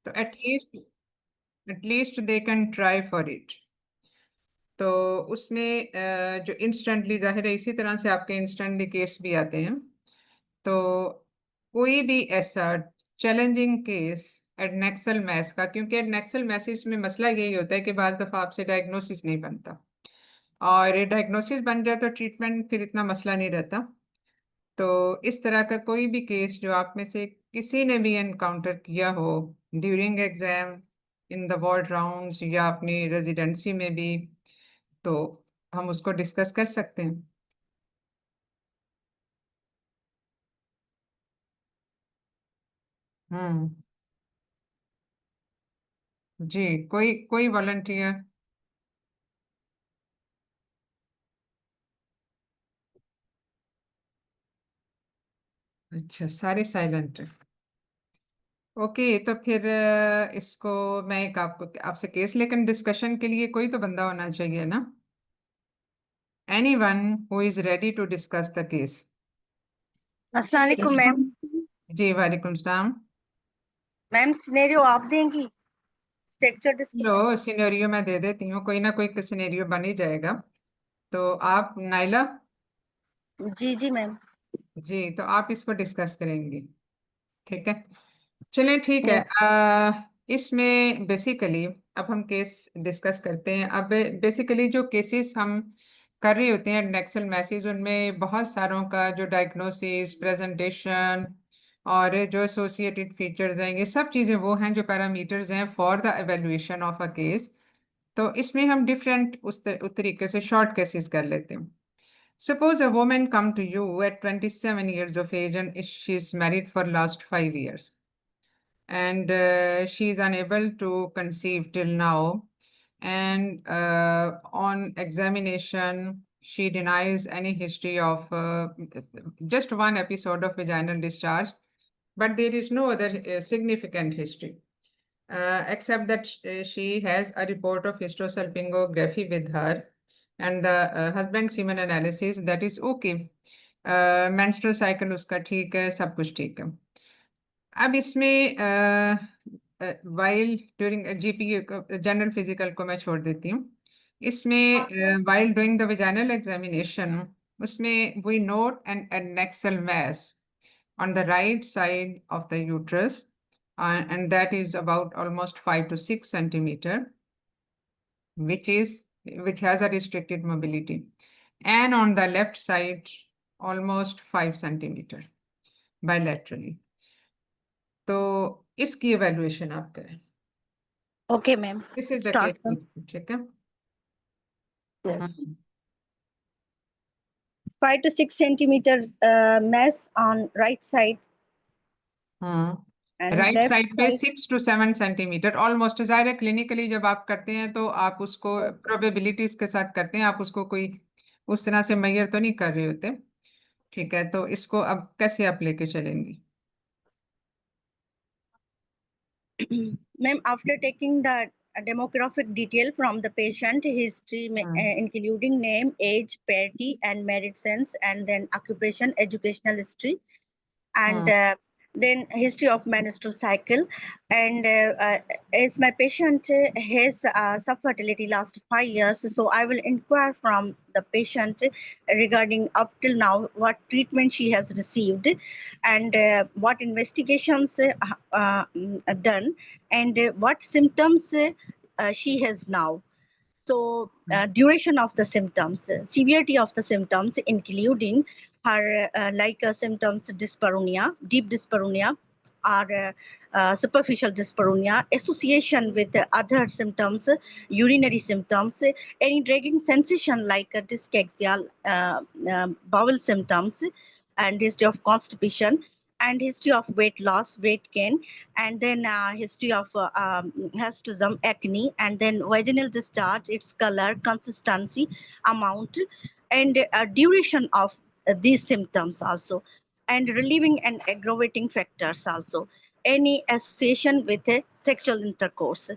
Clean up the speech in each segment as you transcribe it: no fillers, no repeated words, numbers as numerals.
तो at least they can try for it. तो उसमें जो इंस्टेंटली, जाहिर है इसी तरह से आपके इंस्टेंटली केस भी आते हैं। तो कोई भी ऐसा चैलेंजिंग केस एडनेक्सल मैस का, क्योंकि एडनेक्सल मैसिस में मसला यही होता है कि बाज़ दफ़ा आपसे डायग्नोसिस नहीं बनता, और डायग्नोसिस बन जाए तो ट्रीटमेंट फिर इतना मसला नहीं रहता। तो इस तरह का कोई भी केस जो आप में से किसी ने भी एनकाउंटर किया हो during exam, in the ward rounds, या अपनी रेजिडेंसी में भी, तो हम उसको डिस्कस कर सकते हैं। हम्म। जी, कोई कोई वॉलंटियर? अच्छा, सारे साइलेंट है। ओके, तो फिर इसको मैं एक आपसे केस, लेकिन डिस्कशन के लिए कोई तो बंदा होना चाहिए ना। Anyone who is ready to discuss the case? अस्सलाम वालेकुम मैम। जी, वालेकुम सलाम। मैम सिनेरियो आप देंगी? Structure discussion. लो, सिनेरियो मैं दे देती हूँ, कोई ना कोई सिनेरियो बन ही जाएगा। तो आप नाइला? जी जी मैम। जी, तो आप इसको डिस्कस करेंगी, ठीक है? चलें, ठीक है। यस। इसमें बेसिकली अब हम केस डिस्कस करते हैं। अब बेसिकली जो केसेस हम कर रहे होते हैं नेक्सल मैसेज, उनमें बहुत सारों का जो डायग्नोसिस, प्रेजेंटेशन और जो एसोसिएटेड फीचर्स हैं, ये सब चीज़ें वो हैं जो पैरामीटर्स हैं for the evaluation of a case. तो इसमें हम डिफरेंट उस तरीके से शॉर्ट केसेस कर लेते हैं। Suppose a woman come to you at 27 years of age and she's married for last 5 years, and she is unable to conceive till now, and on examination she denies any history of just one episode of vaginal discharge, but there is no other significant history, except that she has a report of hysterosalpingography with her and the husband semen analysis, that is okay. Menstrual cycle उसका ठीक है, सब कुछ ठीक है। अब इसमें while during GP general physical को मैं छोड़ देती हूँ। इसमें while doing the vaginal examination, उसमें we note an adnexal mass on the right side of the uterus, and that is about almost 5 to 6 centimeter, which has a restricted mobility, and on the left side almost 5 centimeter bilaterally. तो इसकी evaluation आप करें। Okay ma'am. This is the start. case, ठीक है? Yes. Hmm. 5 to 6 centimeter mass on right side and right left side पे side। 6 to 7 centimetre almost. ज़ाहिर है clinically जब आप करते हैं तो आप उसको प्रोबेबिलिटीज के साथ करते हैं, आप उसको कोई उस तरह से मेजर तो नहीं कर रहे होते, ठीक है? तो इसको अब कैसे आप लेके चलेंगी? Ma'am, after taking the demographic detail from the patient history, including name, age, parity, and married sense, and then occupation, educational history, and then history of menstrual cycle, and as my patient has subfertility last 5 years, so I will inquire from the patient regarding up till now what treatment she has received, and what investigations done, and what symptoms she has now. So duration of the symptoms, severity of the symptoms, including her symptoms dyspareunia, deep dyspareunia, or superficial dyspareunia, association with other symptoms, urinary symptoms, any dragging sensation like dyschexia, bowel symptoms, and history of constipation, and history of weight loss, weight gain, and then history of hirsutism, acne, and then vaginal discharge, its color, consistency, amount, and duration of these symptoms also, and relieving and aggravating factors also, any association with sexual intercourse.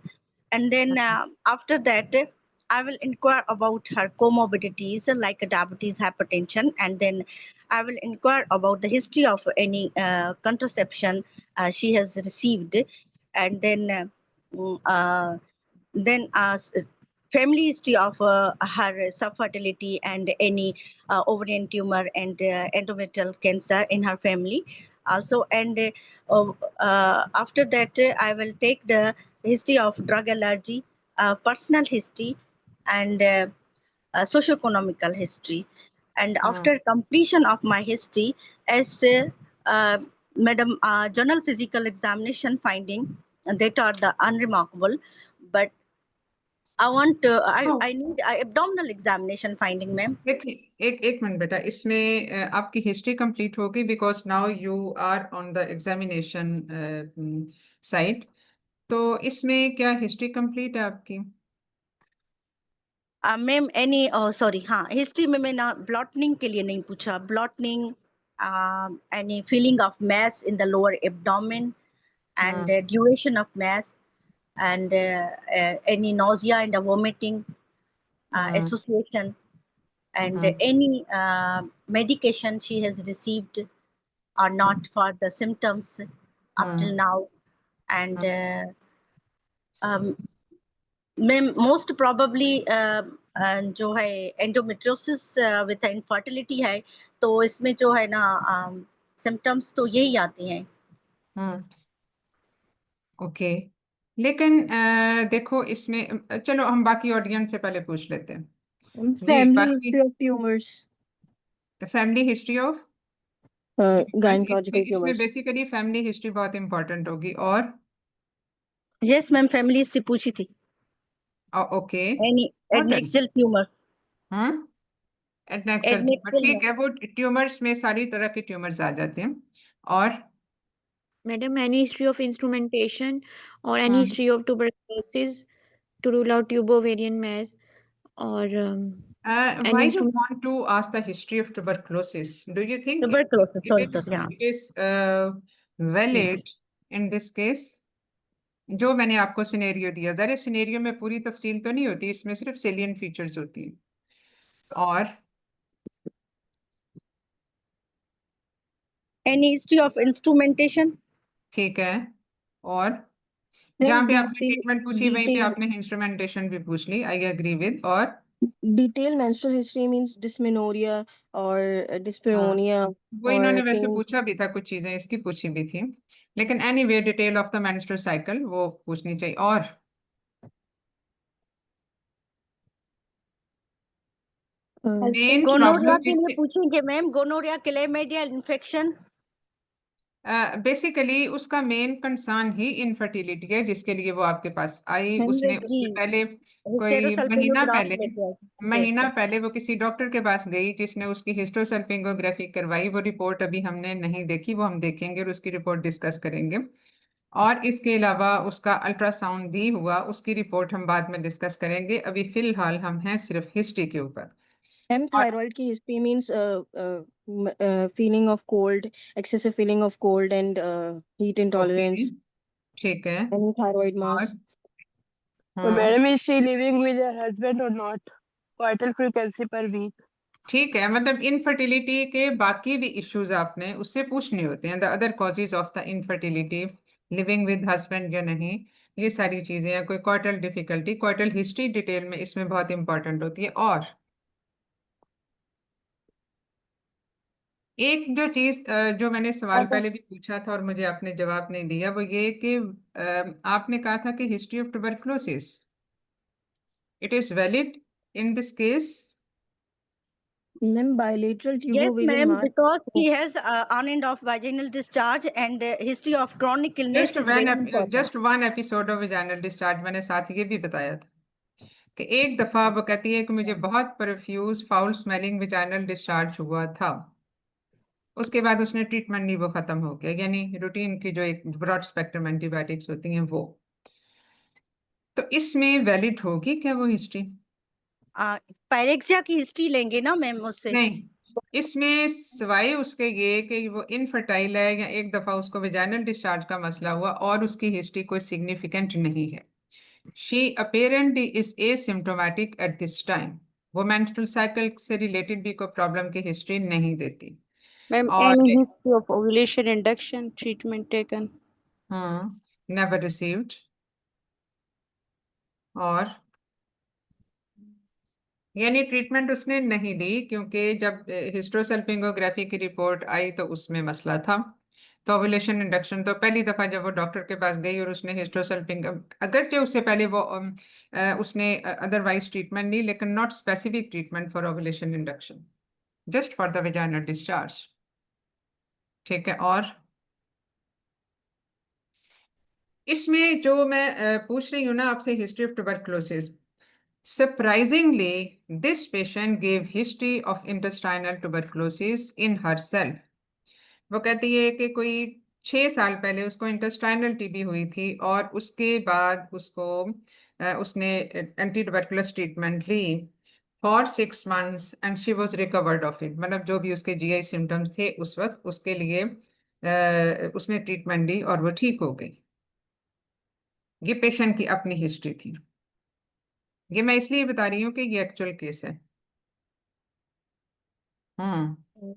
And then after that, I will inquire about her comorbidities like diabetes, hypertension, and then I will inquire about the history of any contraception she has received, and then family history of her subfertility and any ovarian tumor and endometrial cancer in her family also. And after that, I will take the history of drug allergy, personal history, and socioeconomical history. And after completion of my history, as Madam, journal physical examination finding that are the unremarkable, but I want I need abdominal examination finding, ma'am. देखिए एक minute बेटा, इसमें आपकी history complete होगी because now you are on the examination site. तो इसमें क्या history complete है आपकी? मैम एनी सॉरी, हाँ, हिस्ट्री में मैं ना ब्लॉटनिंग के लिए नहीं पूछा। Bloating, any feeling of mass in the lower abdomen and duration of mass, and any nausea and vomiting association, and any medication she has received or not for the symptoms up till now. And ma'am most probably जो है endometriosis with infertility है, तो इसमें जो है ना symptoms तो यही आते हैं। ओके, लेकिन देखो इसमें चलो हम बाकी ऑडियंस से पहले पूछ लेते हैं जी। फैमिली बाकी history of tumours, family history of gynaecological इसमें ट्यूमर्स। बेसिकली फैमिली हिस्ट्री बहुत इंपॉर्टेंट होगी। और यस मैम, फैमिली से पूछी थी। Okay, any adnexal tumour. हाँ, एडनेक्सल ट्यूमर, ठीक एडनेक्सल है। वो ट्यूमर्स में सारी तरह के ट्यूमर्स आ जाते हैं। और madam any history of instrumentation और any history of tuberculosis to rule out tubo ovarian mass, और why any you instrument. want to ask the history of tuberculosis? Do you think tuberculosis, it sorry is sorry, हाँ। it is valid in this case? जो मैंने आपको scenario दिया, जरा scenario में पूरी तफसील तो नहीं होती, इसमें सिर्फ सेलियंट फीचर्स होती हैं। और एनी हिस्ट्री ऑफ इंस्ट्रूमेंटेशन, ठीक है, और जहाँ पे आपने ट्रीटमेंट पूछी वहीं पे डिटेल आपने इंस्ट्रूमेंटेशन भी पूछ ली, आई एग्री विद। और detail menstrual history means dysmenorrhoea और डिस्पेरोनिया वो इन्होंने और वैसे पेन। पूछा भी था, कुछ चीजें इसकी पूछी भी थी, लेकिन anyway detail of the menstrual cycle वो पूछनी चाहिए। और मेन गोनोरिया प्रॉब्लम के लिए पूछेंगे ma'am, gonorrhoea chlamydia infection. Basically उसका मेन कंसर्न ही इनफर्टिलिटी है, जिसके लिए वो आपके पास आई। उसने 100 जी उससे पहले कोई हिस्टेरोसल्फिंगोग्राफ लेके आई। यस महीना सर। पहले वो किसी डॉक्टर के पास गई जिसने उसकी हिस्टोसल्फिंगोग्राफी करवाई। वो रिपोर्ट अभी हमने नहीं देखी, वो हम देखेंगे और उसकी रिपोर्ट डिस्कस करेंगे। और इसके अलावा उसका अल्ट्रासाउंड भी हुआ, उसकी रिपोर्ट हम बाद में डिस्कस करेंगे। अभी फिलहाल हम हैं सिर्फ हिस्ट्री के ऊपर। एम थायराइड की history means feeling of cold, excessive feeling of cold and heat okay, intolerance, ठीक है। एनी थायराइड और mass. Madam is she living with her husband और not, vital frequency per week. ठीक है, मतलब इनफर्टिलिटी के बाकी भी इश्यूज आपने उससे पूछने होते हैं, the other causes of the infertility, living with husband या नहीं, ये सारी चीजें हैं। कोई कॉर्टल डिफिकल्टी, कॉर्टल हिस्ट्री डिटेल में इसमें बहुत इंपॉर्टेंट होती है। और एक जो चीज जो मैंने सवाल पहले भी पूछा था और मुझे आपने जवाब नहीं दिया, वो ये कि आपने कहा था कि history of tuberculosis it is valid in this case. Ma'am bilateral ट्यूबो Yes, ovarian ma'am, mass. because he has on and off vaginal discharge, and history of chronic illness is very important. Just one episode of vaginal discharge, मैंने साथ ये भी बताया था कि एक दफा वो कहती है कि मुझे बहुत perfuse foul smelling vaginal discharge हुआ था। उसके बाद उसने ट्रीटमेंट नहीं, वो खत्म हो गया, यानी रूटीन की जो एक ब्रॉड स्पेक्ट्रम एंटीबायोटिक्स होती हैं वो। तो इसमें वैलिड होगी क्या वो हिस्ट्री? पायरेक्सिया की हिस्ट्री लेंगे ना मैम उससे? नहीं, इसमें सिवाय उसके ये कि वो इनफर्टाइल है या एक दफा उसको वेजाइनल डिस्चार्ज का मसला हुआ और उसकी हिस्ट्री कोई सिग्निफिकेंट नहीं है। She apparently is asymptomatic at this time. वो मेंस्ट्रुअल साइकिल से रिलेटेड भी कोई प्रॉब्लम की हिस्ट्री नहीं देती। मैम और any history of ovulation induction treatment taken. हाँ, never received, और यानी ट्रीटमेंट उसने नहीं दी, क्योंकि जब हिस्ट्रोसल्पिंगोग्राफी की रिपोर्ट आई तो उसमें मसला था। तो ओव्यूलेशन इंडक्शन तो पहली दफा जब वो डॉक्टर के पास गई और उसने हिस्ट्रोसल्पिंग, अगरचे उससे पहले वो उसने अदरवाइज ट्रीटमेंट ली, लेकिन not specific treatment for ovulation induction, just for the vaginal discharge. ठीक है, और इसमें जो मैं पूछ रही हूँ ना आपसे, history of tuberculosis, surprisingly this patient gave history of intestinal tuberculosis in herself. वो कहती है कि कोई 6 साल पहले उसको इंटेस्टाइनल टीबी हुई थी और उसके बाद उसने एंटी ट्यूबरकुलस ट्रीटमेंट ली for 6 months and she was recovered of it. मतलब जो भी उसके जीआई सिम्टम्स थे उस वक्त, उसके लिए उसने ट्रीटमेंट दी और वो ठीक हो गई। ये पेशेंट की अपनी हिस्ट्री थी। ये मैं इसलिए बता रही हूँ कि ये एक्चुअल केस है।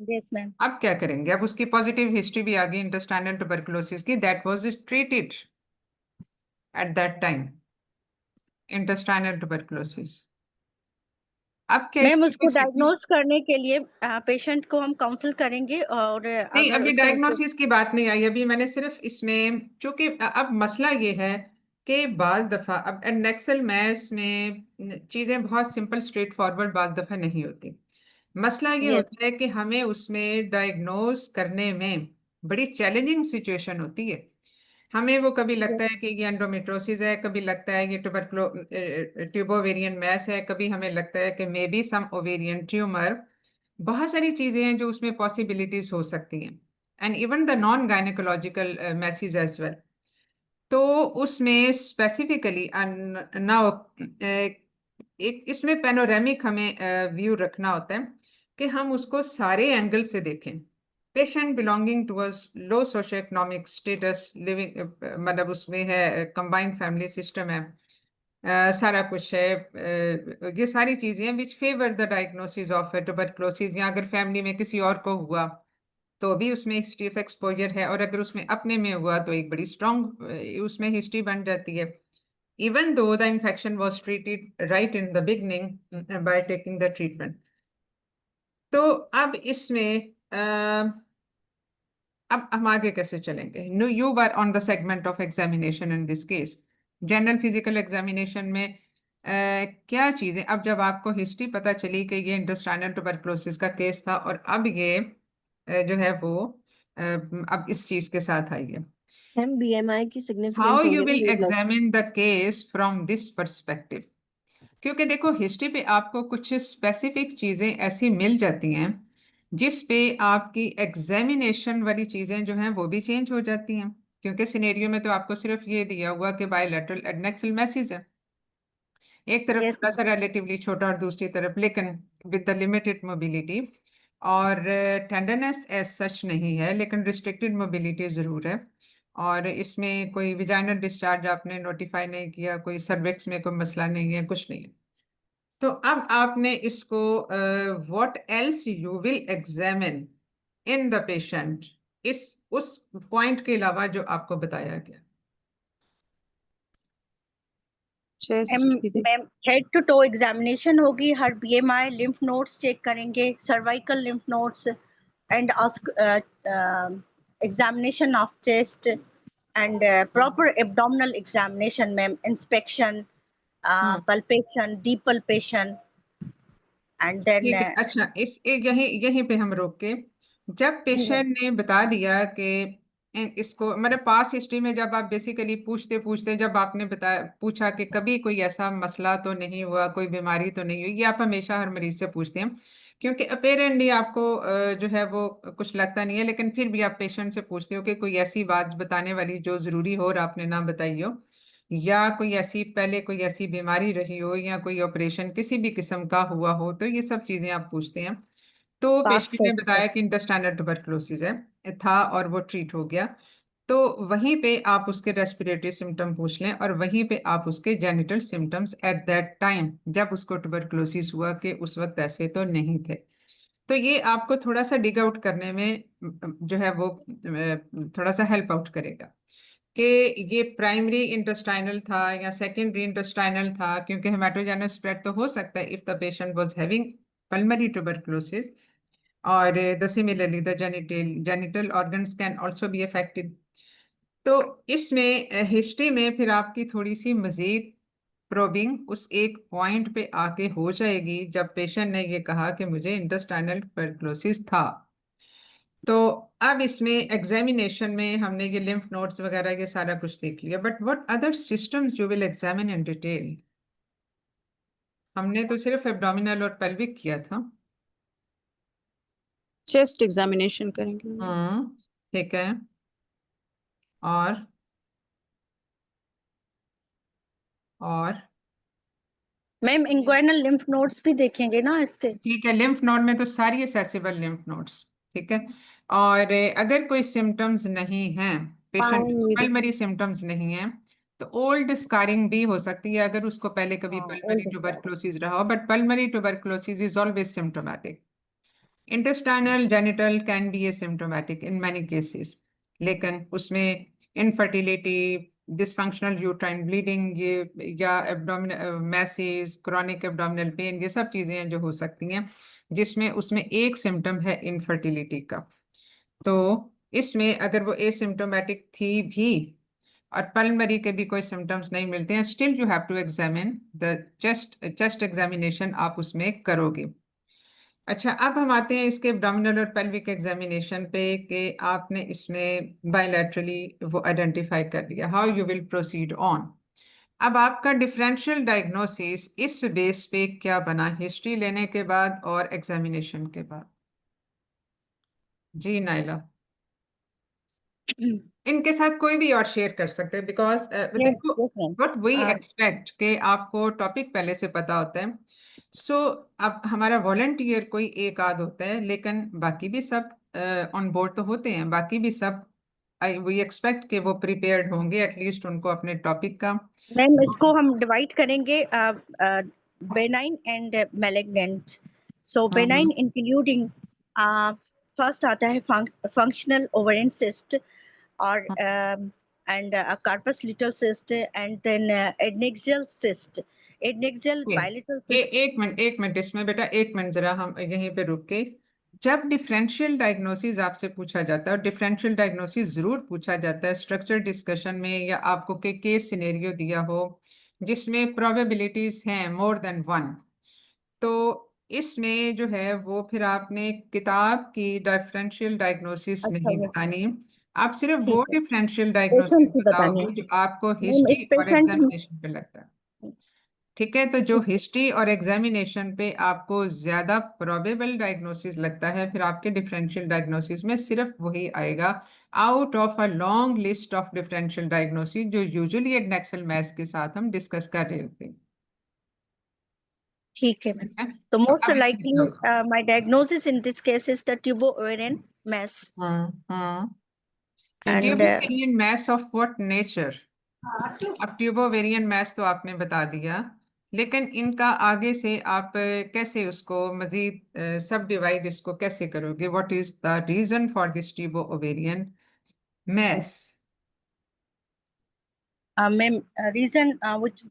Yes, ma'am. अब क्या करेंगे? अब उसकी पॉजिटिव हिस्ट्री भी आ गई इंटेस्टाइनल ट्यूबरकुलोसिस की, that was treated at that time, intestinal tuberculosis. अब क्या मैम उसको इसकी डायग्नोज करने के लिए पेशेंट को हम काउंसल करेंगे, और नहीं, अगर अभी उसका डायग्नोसिस की बात नहीं आई। अभी मैंने सिर्फ इसमें, चूंकि अब मसला ये है कि बाज दफा अब एडनेक्सल मैस में चीजें बहुत सिंपल स्ट्रेट फॉरवर्ड बाज दफा नहीं होती। मसला ये यस, होता है कि हमें उसमें डायग्नोज करने में बड़ी चैलेंजिंग सिचुएशन होती है। हमें वो कभी लगता है कि ये एंडोमेट्रोसिस है, कभी लगता है ये ट्यूबोवेरियन मैस है, कभी हमें लगता है कि maybe some ovarian tumour. बहुत सारी चीजें हैं जो उसमें पॉसिबिलिटीज हो सकती हैं, and even the non gynaecological masses as well. तो उसमें स्पेसिफिकली नाउ एक इसमें पैनोरेमिक हमें व्यू रखना होता है कि हम उसको सारे एंगल से देखें। Patient belonging to a low socio economic status, living मतलब उसमें है कंबाइंड फैमिली सिस्टम है, सारा कुछ है, ये सारी चीजें which favour the diagnosis of tuberculosis. या अगर फैमिली में किसी और को हुआ तो भी उसमें हिस्ट्री ऑफ एक्सपोजर है, और अगर उसमें अपने में हुआ तो एक बड़ी स्ट्रॉन्ग उसमें हिस्ट्री बन जाती है, even though the infection was treated right in the beginning by taking the treatment. तो अब इसमें अब हम आगे कैसे चलेंगे? No, you were on the segment of examination in this case. General physical examination में क्या चीजें, अब जब आपको हिस्ट्री पता चली कि ये इंटेस्टाइनल ट्यूबरकुलोसिस का केस था और अब ये जो है वो अब इस चीज के साथ आई है, मैम बीएमआई की हाउ सिग्निफिकेंस यू होगी ना will weight loss. Examine the case from this perspective. क्योंकि देखो, हिस्ट्री पे आपको कुछ स्पेसिफिक चीजें ऐसी मिल जाती हैं जिस पे आपकी एग्जामिनेशन वाली चीजें जो हैं वो भी चेंज हो जाती हैं। क्योंकि सिनेरियो में तो आपको सिर्फ ये दिया हुआ कि बायलैटरल एडनेक्सल मैसेज है, एक तरफ यस थोड़ा सा रिलेटिवली छोटा और दूसरी तरफ लेकिन विद द लिमिटेड मोबिलिटी, और टेंडरनेस एज सच नहीं है लेकिन रिस्ट्रिक्टेड मोबिलिटी जरूर है। और इसमें कोई विजाइनल डिस्चार्ज आपने नोटिफाई नहीं किया, कोई सर्विक्स में कोई मसला नहीं है, कुछ नहीं है। तो अब आपने इसको what else you will examine in the patient, इस उस पॉइंट के अलावा जो आपको बताया गया। चेस्ट की देख। Ma'am head to toe examination होगी, her BMI, lymph nodes check करेंगे, cervical lymph nodes, and examination of chest, and proper abdominal examination ma'am, inspection, palpation, deep palpation, and then ठीक है, अच्छा, यहीं यहीं पे हम रोक के, जब पेशेंट ने बता दिया कि इसको, मतलब पास हिस्ट्री में जब आप बेसिकली पूछते पूछते जब आपने पूछा कि कभी कोई ऐसा मसला तो नहीं हुआ, कोई बीमारी तो नहीं हुई, ये आप हमेशा हर मरीज से पूछते हैं क्योंकि अपेरेंटली आपको जो है वो कुछ लगता नहीं है, लेकिन फिर भी आप पेशेंट से पूछते हो कि कोई ऐसी बात बताने वाली जो जरूरी हो और आपने ना बताई हो, या कोई ऐसी पहले कोई ऐसी बीमारी रही हो, या कोई ऑपरेशन किसी भी किस्म का हुआ हो, तो ये सब चीजें आप पूछते हैं। तो past पेशेंट ने surgical. बताया कि इंटेस्टाइनल ट्यूबरकुलोसिस है था और वो ट्रीट हो गया। तो वहीं पे आप उसके रेस्पिरेटरी सिम्टम पूछ लें और वहीं पे आप उसके genital symptoms at that time जब उसको ट्यूबरकुलोसिस हुआ कि उस वक्त ऐसे तो नहीं थे। तो ये आपको थोड़ा सा डिग आउट करने में जो है वो थोड़ा सा हेल्प आउट करेगा। कि ये प्राइमरी इंटेस्टाइनल था या सेकेंडरी इंटेस्टाइनल था, क्योंकि हेमाटोजेनस स्प्रेड तो हो सकता है if the patient was having pulmonary tuberculosis, और similarly the genital organs can also be affected. तो इसमें हिस्ट्री में फिर आपकी थोड़ी सी मजीद प्रोबिंग उस एक पॉइंट पे आके हो जाएगी जब पेशेंट ने ये कहा कि मुझे इंटेस्टाइनल ट्यूबरकुलोसिस था। तो अब इसमें एग्जामिनेशन में हमने ये लिम्फ नोड्स वगैरह ये सारा कुछ देख लिया, but what other systems you will examine in detail? हमने तो सिर्फ एब्डोमिनल और पेल्विक किया था। चेस्ट एग्जामिनेशन करेंगे। ठीक है। और मैम इंग्वाइनल लिम्फ नोड्स भी देखेंगे ना इसके? ठीक है, लिम्फ नोड में तो सारी एसेसिबल लिम्फ नोड्स, ठीक है। और अगर कोई सिम्टम्स नहीं हैं, पेशेंट पल्मरी सिम्टम्स नहीं हैं, तो ओल्ड स्कारिंग भी हो सकती है अगर उसको पहले कभी पल्मरी ट्यूबरकुलोसिस रहा हो, but pulmonary tuberculosis is always symptomatic. Intestinal genital can be asymptomatic in many cases, लेकिन उसमें इनफर्टिलिटी, डिसफंक्शनल यूट्राइन ब्लीडिंग, ये या abdominal message, chronic abdominal pain, ये सब चीज़ें हैं जो हो सकती हैं जिसमें उसमें एक सिम्टम है इनफर्टिलिटी का। तो इसमें अगर वो एसिम्टोमेटिक थी भी और पल्मरी के भी कोई सिम्टम्स नहीं मिलते हैं, still you have to examine the chest examination आप उसमें करोगे। अच्छा, अब हम आते हैं इसके एब्डोमिनल और पेल्विक एग्जामिनेशन पे कि आपने इसमें बायलैटरली वो आइडेंटिफाई कर लिया, how you will proceed on. अब आपका डिफरेंशियल डायग्नोसिस इस बेस पे क्या बना, हिस्ट्री लेने के बाद और एग्जामिनेशन के बाद? जी नाइला, इनके साथ कोई भी और शेयर कर सकते हैं, बिकॉज देखो व्हाट वी एक्सपेक्ट कि आपको टॉपिक पहले से पता होता है। सो अब हमारा वॉलंटियर कोई एक आध होता है, लेकिन बाकी भी सब ऑन बोर्ड तो होते हैं, बाकी भी सब वी एक्सपेक्ट कि वो प्रिपेयर्ड होंगे, एटलीस्ट उनको अपने टॉपिक का। मैम इसको हम डिवाइड करेंगे benign and malignant. So benign including first आता है फंक्शनल ओवेरियन सिस्ट और and a corpus luteal cyst and then adnexal cyst, adnexal bilateral cyst। एक मिनट इसमें बेटा, एक मिनट जरा हम यहीं पे रुक के, जब डिफरेंशियल डायग्नोसिस आपसे पूछा जाता है, और डिफरेंशियल डायग्नोसिस जरूर पूछा जाता है स्ट्रक्चर डिस्कशन में, या आपको के केस सिनेरियो दिया हो जिसमें प्रोबेबिलिटीज हैं मोर देन वन, तो इसमें जो है वो फिर आपने किताब की डिफरेंशियल डायग्नोसिस नहीं बतानी, आप सिर्फ वो डिफरेंशियल डायग्नोसिस बताओगे जो आपको हिस्ट्री और एग्जामिनेशन पे लगता है। ठीक है, तो जो हिस्ट्री और एग्जामिनेशन पे आपको ज्यादा प्रोबेबल डायग्नोसिस लगता है, फिर आपके डिफरेंशियल डायग्नोसिस में सिर्फ वही आएगा out of a long list of differential diagnosis जो यूजुअली एडनेक्सल मैथ्स के साथ हम डिस्कस कर रहे होते हैं। ठीक है मैम। तो most likely my diagnosis in this case is the ट्यूबो-ओवेरियन mass। ट्यूबो-ओवेरियन mass of what nature? अब ट्यूबो-ओवेरियन मैस तो आपने बता दिया, लेकिन इनका आगे से आप कैसे उसको मजीद सब डिवाइड इसको कैसे करोगे? What is the reason for this tubo ovarian mass? Ma'am reason which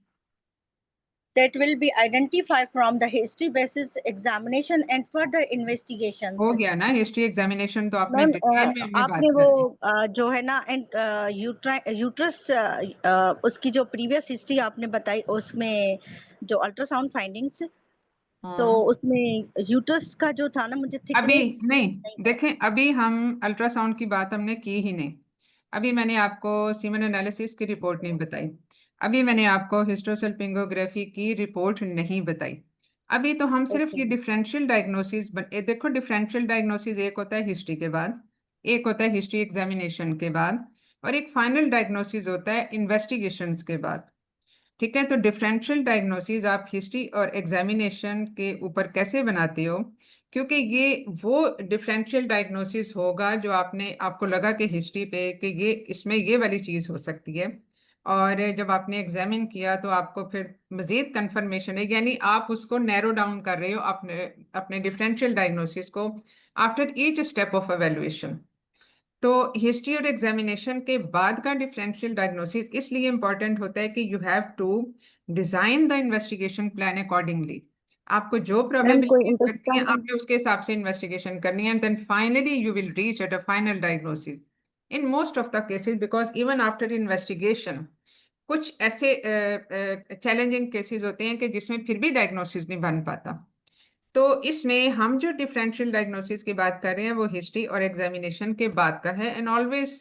that will be identified from the history basis examination and further investigations। हो गया ना, हिस्ट्री एग्जामिनेशन तो आपने मैम डिटेल में हमने बात आपने कर ली। वो जो है ना यूट्रस उसकी जो प्रीवियस हिस्ट्री आपने बताई उसमें जो अल्ट्रासाउंड फाइंडिंग्स, तो उसमें यूट्रस का जो था ना, मुझे अभी थिकनेस नहीं देखें, अभी हम अल्ट्रासाउंड की बात हमने की ही नहीं। अभी मैंने आपको सीमन एनालिसिस की रिपोर्ट नहीं बताई, अभी मैंने आपको हिस्टोसल्पिंगोग्राफी की रिपोर्ट नहीं बताई। अभी तो हम सिर्फ ये डिफरेंशियल डायग्नोसिस देखो, डिफरेंशियल डायग्नोसिस एक होता है हिस्ट्री के बाद, एक होता है हिस्ट्री एग्जामिनेशन के बाद, और एक फाइनल डायग्नोसिस होता है इन्वेस्टिगेशंस के बाद। ठीक है, तो डिफरेंशियल डायग्नोसिस आप हिस्ट्री और एग्जामिनेशन के ऊपर कैसे बनाते हो? क्योंकि ये वो डिफरेंशियल डायग्नोसिस होगा जो आपको लगा कि हिस्ट्री पे कि ये इसमें ये वाली चीज़ हो सकती है, और जब आपने एग्जामिन किया तो आपको फिर मजीद कंफर्मेशन है, यानी आप उसको नैरो डाउन कर रहे हो अपने अपने डिफरेंशियल डायग्नोसिस को after each step of evaluation. तो हिस्ट्री और एग्जामिनेशन के बाद का डिफरेंशियल डायग्नोसिस इसलिए इंपॉर्टेंट होता है कि you have to design the investigation plan accordingly. आपको जो मैम कोई प्रोबेबिलिटीज लगती हैं इंटरेस्टिंग आपने उसके हिसाब से इन्वेस्टिगेशन करनी है, and then finally you will reach at a final diagnosis in most of the cases, because even after investigation कुछ ऐसे चैलेंजिंग केसेस होते हैं कि जिसमें फिर भी डायग्नोसिस नहीं बन पाता। तो इसमें हम जो डिफरेंशियल डायग्नोसिस की बात कर रहे हैं वो हिस्ट्री और एग्जामिनेशन के बाद का है। And always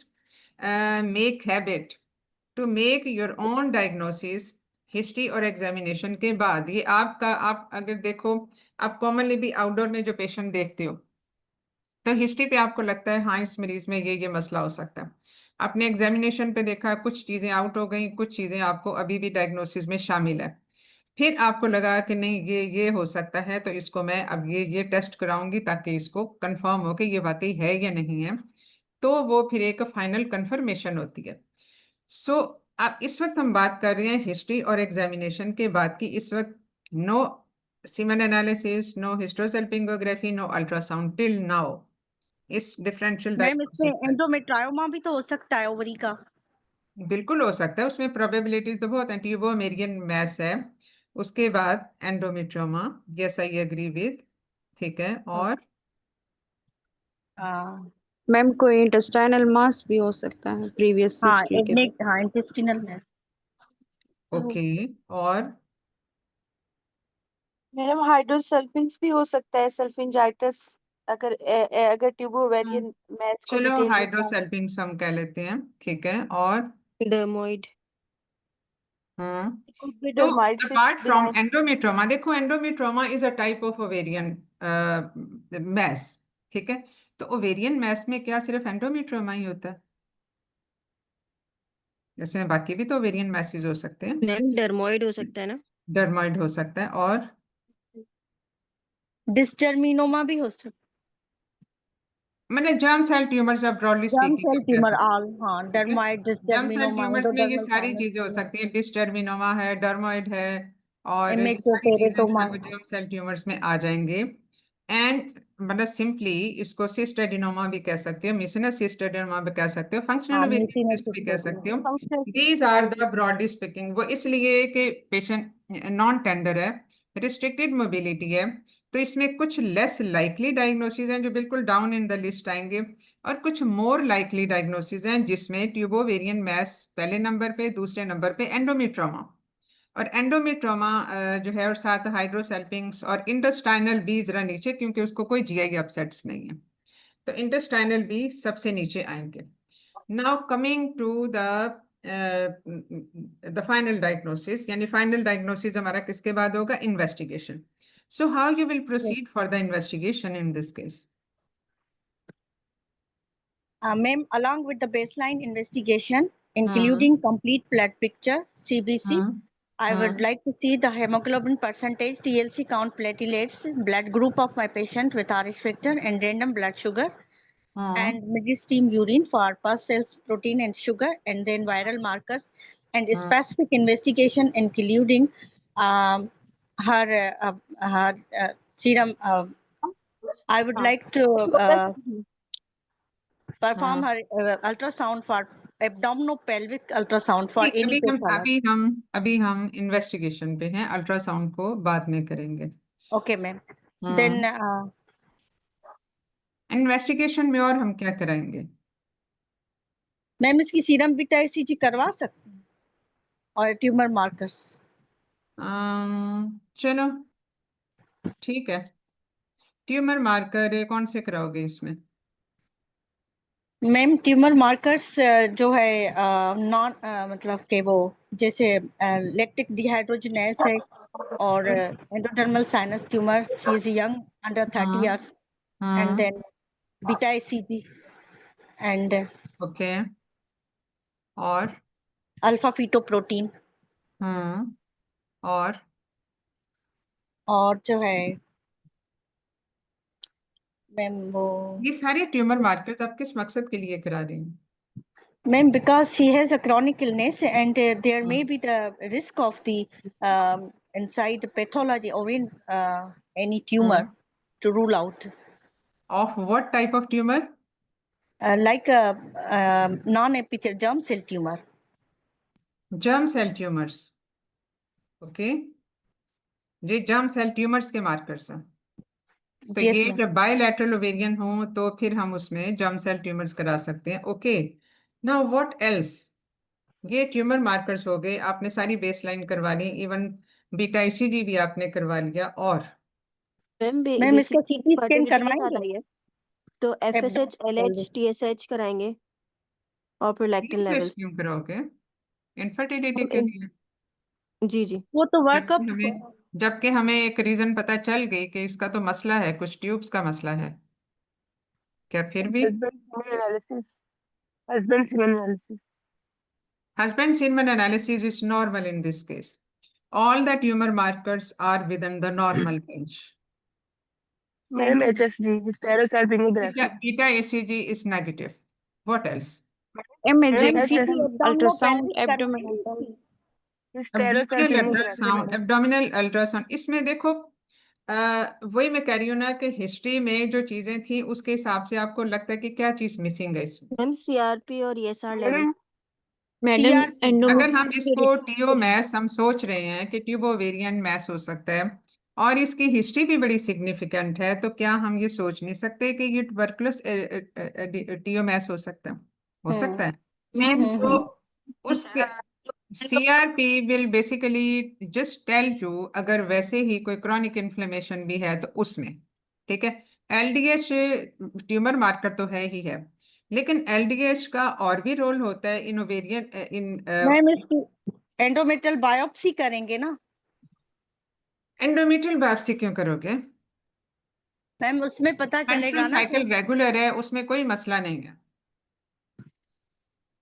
make habit to make your own diagnosis history और एग्जामिनेशन के बाद। ये आपका, आप अगर देखो, आप कॉमनली भी आउटडोर में जो पेशेंट देखते हो तो हिस्ट्री पे आपको लगता है हाँ इस मरीज में ये मसला हो सकता है। आपने एग्जामिनेशन पे देखा कुछ चीजें आउट हो गई, कुछ चीजें आपको अभी भी डायग्नोसिस में शामिल है। फिर आपको लगा कि नहीं ये हो सकता है, तो इसको मैं अब ये टेस्ट कराऊंगी ताकि इसको कंफर्म हो कि ये वाकई है या नहीं है। तो वो फिर एक फाइनल कंफर्मेशन होती है। सो अब इस वक्त हम बात कर रहे हैं हिस्ट्री और एग्जामिनेशन के बाद की। इस वक्त no semen analysis, no hysterosalpingography, no ultrasound till now इस डिफरेंशियल मैम इसमें डायग्नोसिस तक। एंडोमेट्रायोमा भी तो हो सकता है ओवरी का। बिल्कुल हो सकता है, उसमें प्रोबेबिलिटीज तो बहुत हैं। ट्यूबोमेरियन मैस है, उसके बाद endometrioma, yes I agree with, ठीक है। और हाँ मैम कोई इंटेस्टाइनल मास भी हो सकता है प्रीवियस हाँ हिस्ट्री के बाद। हाँ इंटेस्टिनल में। ओके। और मैडम हाइड्रोसल्फिंग्स भी हो सकता है, सल्फिंजाइटिस, अगर ट्यूबोवेरियन मैस को चलो डिटेल में हाइड्रोसल्फिंग्स हम कह लेते हैं, ठीक है। और डर्मोइड हम्म तो डर्माइड से अपार्ट फ्रॉम बिलोंग। एंडोमेट्रोमा, देखो endometrioma is a type of ovarian mass, ठीक है। तो ओवेरियन मैस में क्या सिर्फ एंडोमेट्रोमा ही होता है? इसमें बाकी भी तो ओवेरियन मैसेज हो सकते हैं। मैम डर्मोइड हो सकता है ना? डर्मोइड हो सकता है। और डिस्टर्मिनोमा भी हो सकता मैंने जर्म सेल ट्यूमर्स, अब ब्रॉडली है। जर्म स्पीकिंग सेल हम कह ट्यूमर सकते आल, हाँ हैं, ठीक है। डर्माइड जर्म सेल डिस्टर्मिनोमा ट्यूमर्स में ये एंडोडर्मल सारी साइनस चीजें हो ट्यूमर सकती हैं, डिस्टर्मिनोमा है, डर्मोइड है, और ये सारी चीजें जो इमेक्टोपेरेटोमा। है वो जर्म सेल ट्यूमर्स में आ जाएंगे। एंड मतलब सिंपली इसको सिस्ट एडिनोमा भी कह सकते हो, मिशनस सिस्ट एडिनोमा भी कह सकते हो, फंक्शनल हाँ ओवेरियन म्यूसिनस सिस्ट भी कह सकते हो। Functional these are the broadly speaking. वो इसलिए कि पेशेंट नॉन टेंडर है, रिस्ट्रिक्टेड मोबिलिटी है, तो इसमें कुछ लेस लाइकली डायग्नोसिस हैं जो बिल्कुल डाउन इन द लिस्ट आएंगे, और कुछ मोर लाइकली डायग्नोसिस हैं जिसमें ट्यूबोवेरियन मैस पहले नंबर पे, दूसरे नंबर पे एंडोमेट्रोमा, और एंडोमेट्रोमा जो है, और साथ हाइड्रोसेल्पिंग्स और इंटेस्टाइनल बी जरा नीचे, क्योंकि उसको कोई जीआई अपसेट्स नहीं है, तो इंटेस्टाइनल बी सबसे नीचे आएंगे। Now coming to the final diagnosis, यानी फाइनल डायग्नोसिस हमारा किसके बाद होगा? Investigation. So how you will proceed for the investigation in this case? Ma'am, along with the baseline investigation, including complete blood picture, CBC, I would like to see the hemoglobin percentage, TLC count, platelets, blood group of my patient with Rh factor and random blood sugar, and mid-stream urine for pus cells, protein and sugar, and then viral markers, and specific investigation including her serum. I would like to perform her ultrasound for abdominopelvic ultrasound for any pathologist. अभी हम investigation पे हैं, ultrasound को बाद में करेंगे। Okay, ma'am. Then investigation में और हम क्या कराएंगे? मैम इसकी सीरम बीटा ईसीजी करवा सकते हैं और ट्यूमर मार्कर्स। चलो ठीक है, ट्यूमर मार्कर कौन से कराओगे इसमें? मैम ट्यूमर मार्कर्स जो है नॉन मतलब के वो जैसे लैक्टिक डिहाइड्रोजनेस है, और endodermal sinus tumour, she is young under 30 years, and then beta ECG and okay. और अल्फा फीटोप्रोटीन, और जो है मैम वो ये सारे ट्यूमर मार्कर्स आप किस मकसद के लिए करा रही हैं? Ma'am, because she has a chronic illness and there may be the risk of the inside pathology or in any tumor to rule out. Of what type of tumor? like a non-epithelial germ cell tumor. Germ cell tumours, okay, ये germ cell tumours के markers हैं। तो Yes, ये ma'am. जब bilateral ovarian हो तो फिर हम उसमें जर्म सेल ट्यूमर्स करा सकते हैं। Okay, now what else? ये ट्यूमर मार्कर्स हो गए, आपने सारी बेसलाइन करवा ली, इवन बीटा ईसीजी भी आपने करवा लिया। और मैम बेसिक इसका सीटी स्कैन फर्टिलिटी के साथ करवाएंगे? आई है तो FSH, LH, TSH कराएंगे और प्रोलैक्टिन लेवल्स। क्यों करोगे इनफर्टिलिटी के लिए? जी जी। वो तो जबकि वर्कअप हमें जबकि हमें एक रीजन पता चल गई कि इसका तो मसला है, कुछ ट्यूब्स का मसला है, क्या फिर भी? Husband semen analysis. Husband semen analysis is normal in this case. All the tumor markers are within the normal range. Madam, HSG, hysterosalpingography. Beta ACG is negative. What else? imaging, HSG, ultrasound, abdominal, Abdominal hysterosalpingography. ultrasound, abdominal ultrasound, इसमें देखो वही मैं कह रही हूँ ना कि history में जो चीजें थी उसके हिसाब से आपको लगता है कि क्या चीज मिसिंग है इसमें। मैम CRP और ESR level. Madam, madam CRP अगर हम एंडोमेट्रियम इसको टीओ मैस हम सोच रहे हैं कि ट्यूबोवेरियन मैस हो सकता है और इसकी हिस्ट्री भी बड़ी सिग्निफिकेंट है, तो क्या हम ये सोच नहीं सकते कि ये ट्यूबरकुलस टीओ मैस हो सकता है? हो सकता है। मैम तो उसके CRP will basically just tell you अगर वैसे ही कोई क्रॉनिक इन्फ्लेमेशन भी है तो उसमें, ठीक है। LDH ट्यूमर मार्कर तो है ही है, लेकिन LDH का और भी रोल होता है इन ओवेरियन मैम इसकी एंडोमेट्रियल बायोप्सी करेंगे ना? एंडोमेट्रियल बायोप्सी क्यों करोगे? मैम उसमें पता चलेगा ना साइकिल रेगुलर है, उसमें कोई मसला नहीं है।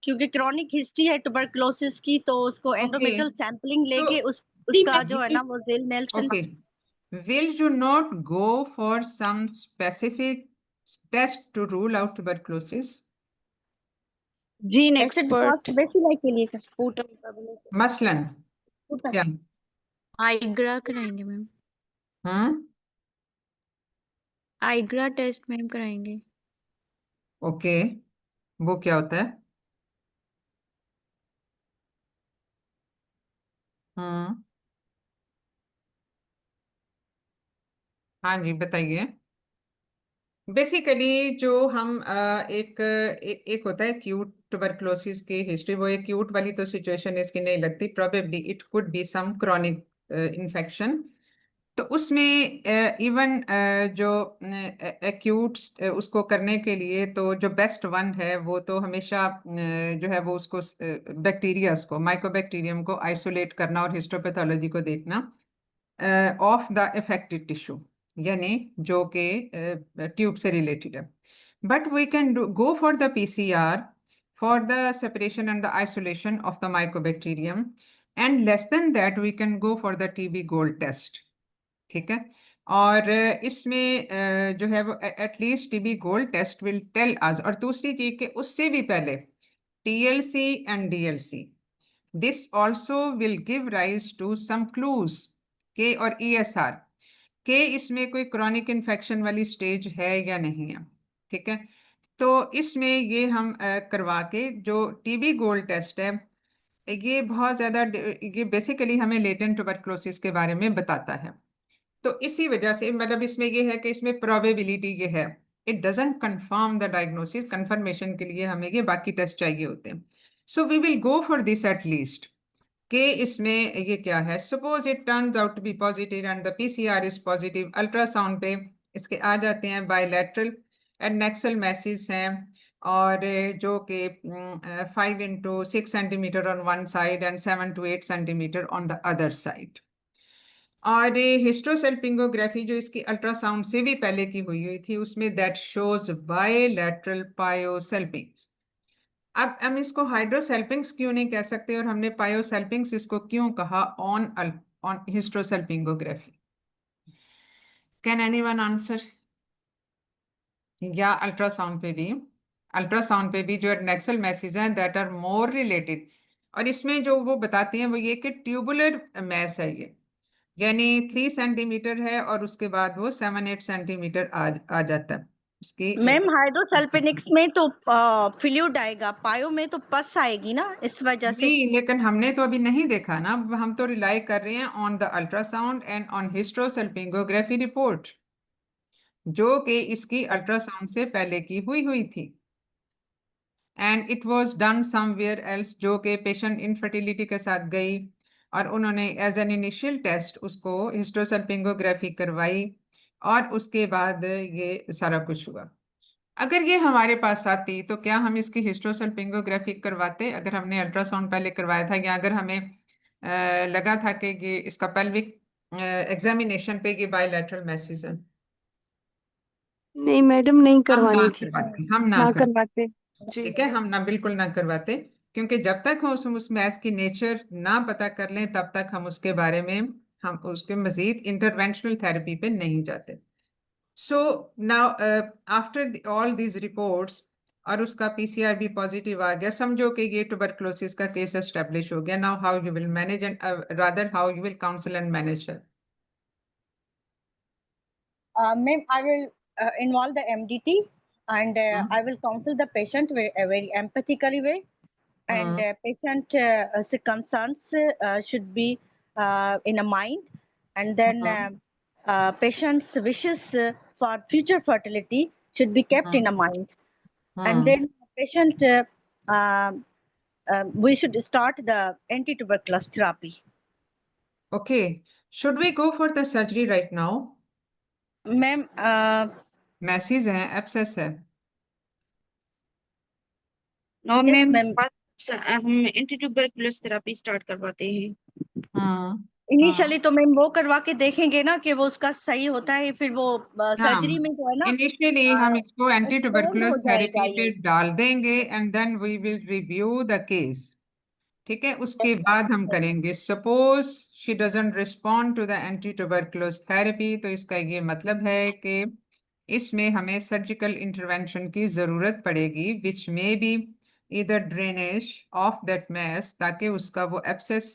क्योंकि क्रॉनिक हिस्ट्री है ट्यूबरकुलोसिस की, तो उसको एंडोमेट्रियल सैंपलिंग लेके उसका जो है ना वो Ziehl Neelsen. Okay. Will you not go for some specific test to rule out tuberculosis? gene except expert, bacilli के लिए sputum, मसलन क्या? आइग्रा कराएंगे ma'am, hmm, IGRA test ma'am कराएंगे। ओके, वो क्या होता है? हम्म, हाँ जी बताइए। बेसिकली जो हम एक होता है एक्यूट ट्यूबरकुलोसिस की हिस्ट्री, वो एक्यूट वाली तो सिचुएशन इसकी नहीं लगती, probably it could be some chronic infection. तो उसमें इवन जो एक्यूट उसको करने के लिए तो जो बेस्ट वन है वो तो हमेशा जो है वो उसको बैक्टीरियाज को, माइकोबैक्टीरियम को आइसोलेट करना और हिस्टोपैथोलॉजी को देखना ऑफ द अफेक्टेड टिश्यू, यानी जो कि ट्यूब से रिलेटेड है। But we can go for the PCR for the separation and the isolation of the mycobacterium, and less than that we can go for the TB gold test, ठीक है। और इसमें जो है वो at least TB gold test will tell us. और दूसरी चीज के उससे भी पहले TLC and DLC, this also will give rise to some clues. के और ESR के इसमें कोई क्रॉनिक इन्फेक्शन वाली स्टेज है या नहीं है, ठीक है। तो इसमें ये हम करवा के जो TB गोल्ड टेस्ट है, ये बहुत ज़्यादा ये बेसिकली हमें लेटेंट ट्यूबरकुलोसिस के बारे में बताता है। तो इसी वजह से मतलब इसमें ये है कि इसमें प्रोबेबिलिटी ये है, it doesn't confirm the diagnosis, confirmation के लिए हमें ये बाकी टेस्ट चाहिए होते हैं। So we will go for this at least कि इसमें ये क्या है। Suppose it turns out to be positive and the PCR is positive, ultrasound पे इसके आ जाते हैं बायलैटरल एडनेक्सल मैसेज हैं, और जो कि 5 into 6 centimetre on one side and 7 to 8 centimetre on the other side. और हिस्टोसेल्पिंगोग्राफी जो इसकी अल्ट्रासाउंड से भी पहले की हुई थी उसमें दैट शोज बायलैटरल पायोसेल्पिंग्स। अब हम इसको हाइड्रोसेल्पिंग्स क्यों नहीं कह सकते और हमने पायोसेल्पिंग्स इसको क्यों कहा on on hysterosalpingography? Can anyone answer? या अल्ट्रासाउंड पे भी जो नेक्सल मैसेज हैं दैट आर मोर रिलेटेड, और इसमें जो वो बताती हैं वो ये कि ट्यूबुलर मैस है ये, यानी 3 सेंटीमीटर है और उसके बाद वो 7-8 सेंटीमीटर आ जाता है। उसकी मैम हाइड्रोसल्फिनिक्स में तो फ्लूइड आएगा, पायो में तो पस आएगी ना, इस वजह से। नहीं, लेकिन हमने तो अभी नहीं देखा ना, हम तो रिलाई कर रहे हैं on the ultrasound and on hysterosalpingography report, जो कि इसकी अल्ट्रासाउंड से पहले की हुई थी, and it was done somewhere else, जो कि पेशेंट इनफर्टिलिटी के साथ गई और उन्होंने एज एन इनिशियल टेस्ट उसको हिस्ट्रोसल्पिंगोग्राफी करवाई और उसके बाद ये सारा कुछ हुआ। अगर ये हमारे पास आती तो क्या हम इसकी हिस्ट्रोसल्पिंगोग्राफी करवाते, अगर हमने अल्ट्रासाउंड पहले करवाया था, या अगर हमें लगा था कि ये इसका पेल्विक एग्जामिनेशन पे ये बायलैटरल मैसेज है? नहीं मैडम, नहीं करवानी थी। हम ना ना करवाते। करवाते। जी ठीक है, हम ना बिल्कुल ना करवाते, क्योंकि जब तक हम उस मैथ की नेचर ना पता कर लें तब तक हम उसके बारे में, हम उसके मजीद इंटरवेंशनल थेरेपी पे नहीं जाते। So now after all these reports, और उसका पीसीआर भी पॉजिटिव आ गया, समझो कि ये ट्यूबरकुलोसिस का केस एस्टेब्लिश हो गया। Now how you will manage and rather how you will council and manage her? Ma'am, I will involve the MDT, and I will counsel the patient very empathically way, and patient concerns should be in a mind, and then patient's wishes for future fertility should be kept in a mind, and then patient we should start the anti-tuberculosis therapy. Okay, should we go for the surgery right now? Ma'am, masses है, abscess है? No yes, ma'am, ma'am. हम anti tuberculous therapy start करवाते हैं। Initially तो ma'am वो करवा के देखेंगे ना कि वो उसका सही होता है, फिर वो सर्जरी में जो है ना इनिशियली हम इसको एंटी एक्सपोज ट्यूबरकुलोस हो जाएगा थेरेपी पे ये। डाल देंगे and then we will review the case. ठीक है, उसके बाद हम करेंगे। Suppose she doesn't respond to the anti tuberculous therapy, तो इसका ये मतलब है कि इसमें हमें सर्जिकल इंटरवेंशन की जरूरत पड़ेगी, which may be either drainage of that mass, ताकि उसका वो एब्सेस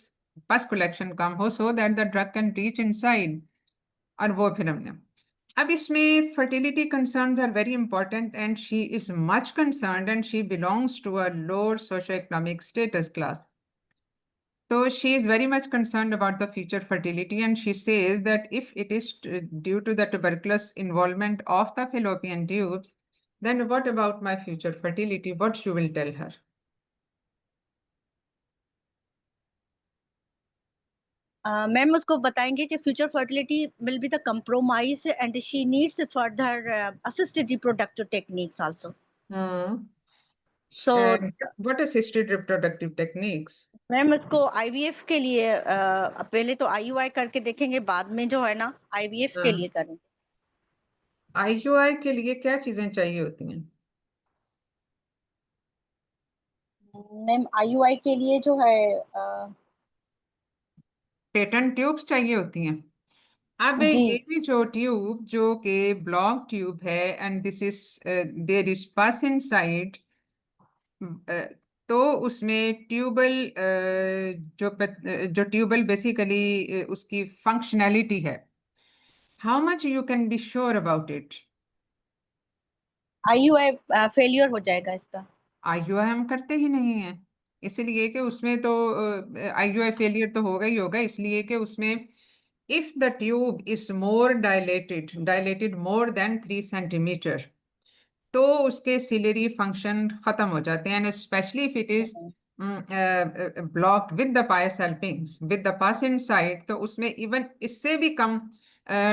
पस कलेक्शन कम हो, so that the drug can reach inside. और वो फिर हमने, अब इसमें fertility concerns are very important and she is much concerned and she belongs to a lower socioeconomic status class. So she is very much concerned about the future fertility, and she says that if it is due to the tuberculous involvement of the fallopian tubes, then what about my future fertility? What you will tell her? Ma'am उसको बताएंगे कि future fertility will be the compromise and she needs further assisted reproductive techniques also. So And what assisted reproductive techniques? Ma'am उसको IVF के लिए पहले तो IUI करके देखेंगे, बाद में जो है ना IVF के लिए करेंगे। IUI के लिए क्या चीजें चाहिए होती हैं? मैम IUI के लिए जो है पेटेंट ट्यूब्स चाहिए होती हैं। अब जी ये भी जो ट्यूब, जो कि ब्लॉक ट्यूब है, and this is there is pus inside, तो उसमें ट्यूबल जो ट्यूबल बेसिकली उसकी फंक्शनैलिटी है, how much you can be sure about it? IUI failure हो जाएगा इसका। IUI हम करते ही नहीं है, इसलिए कि उसमें तो IUI फेलियर तो होगा ही होगा, इसलिए कि उसमें if the tube is more dilated more than 3 centimetre, तो उसके सिलरी फंक्शन खत्म हो जाते हैं, and specially if it is blocked with the pyosalpinx with the pus inside, तो उसमें इवन इससे भी कम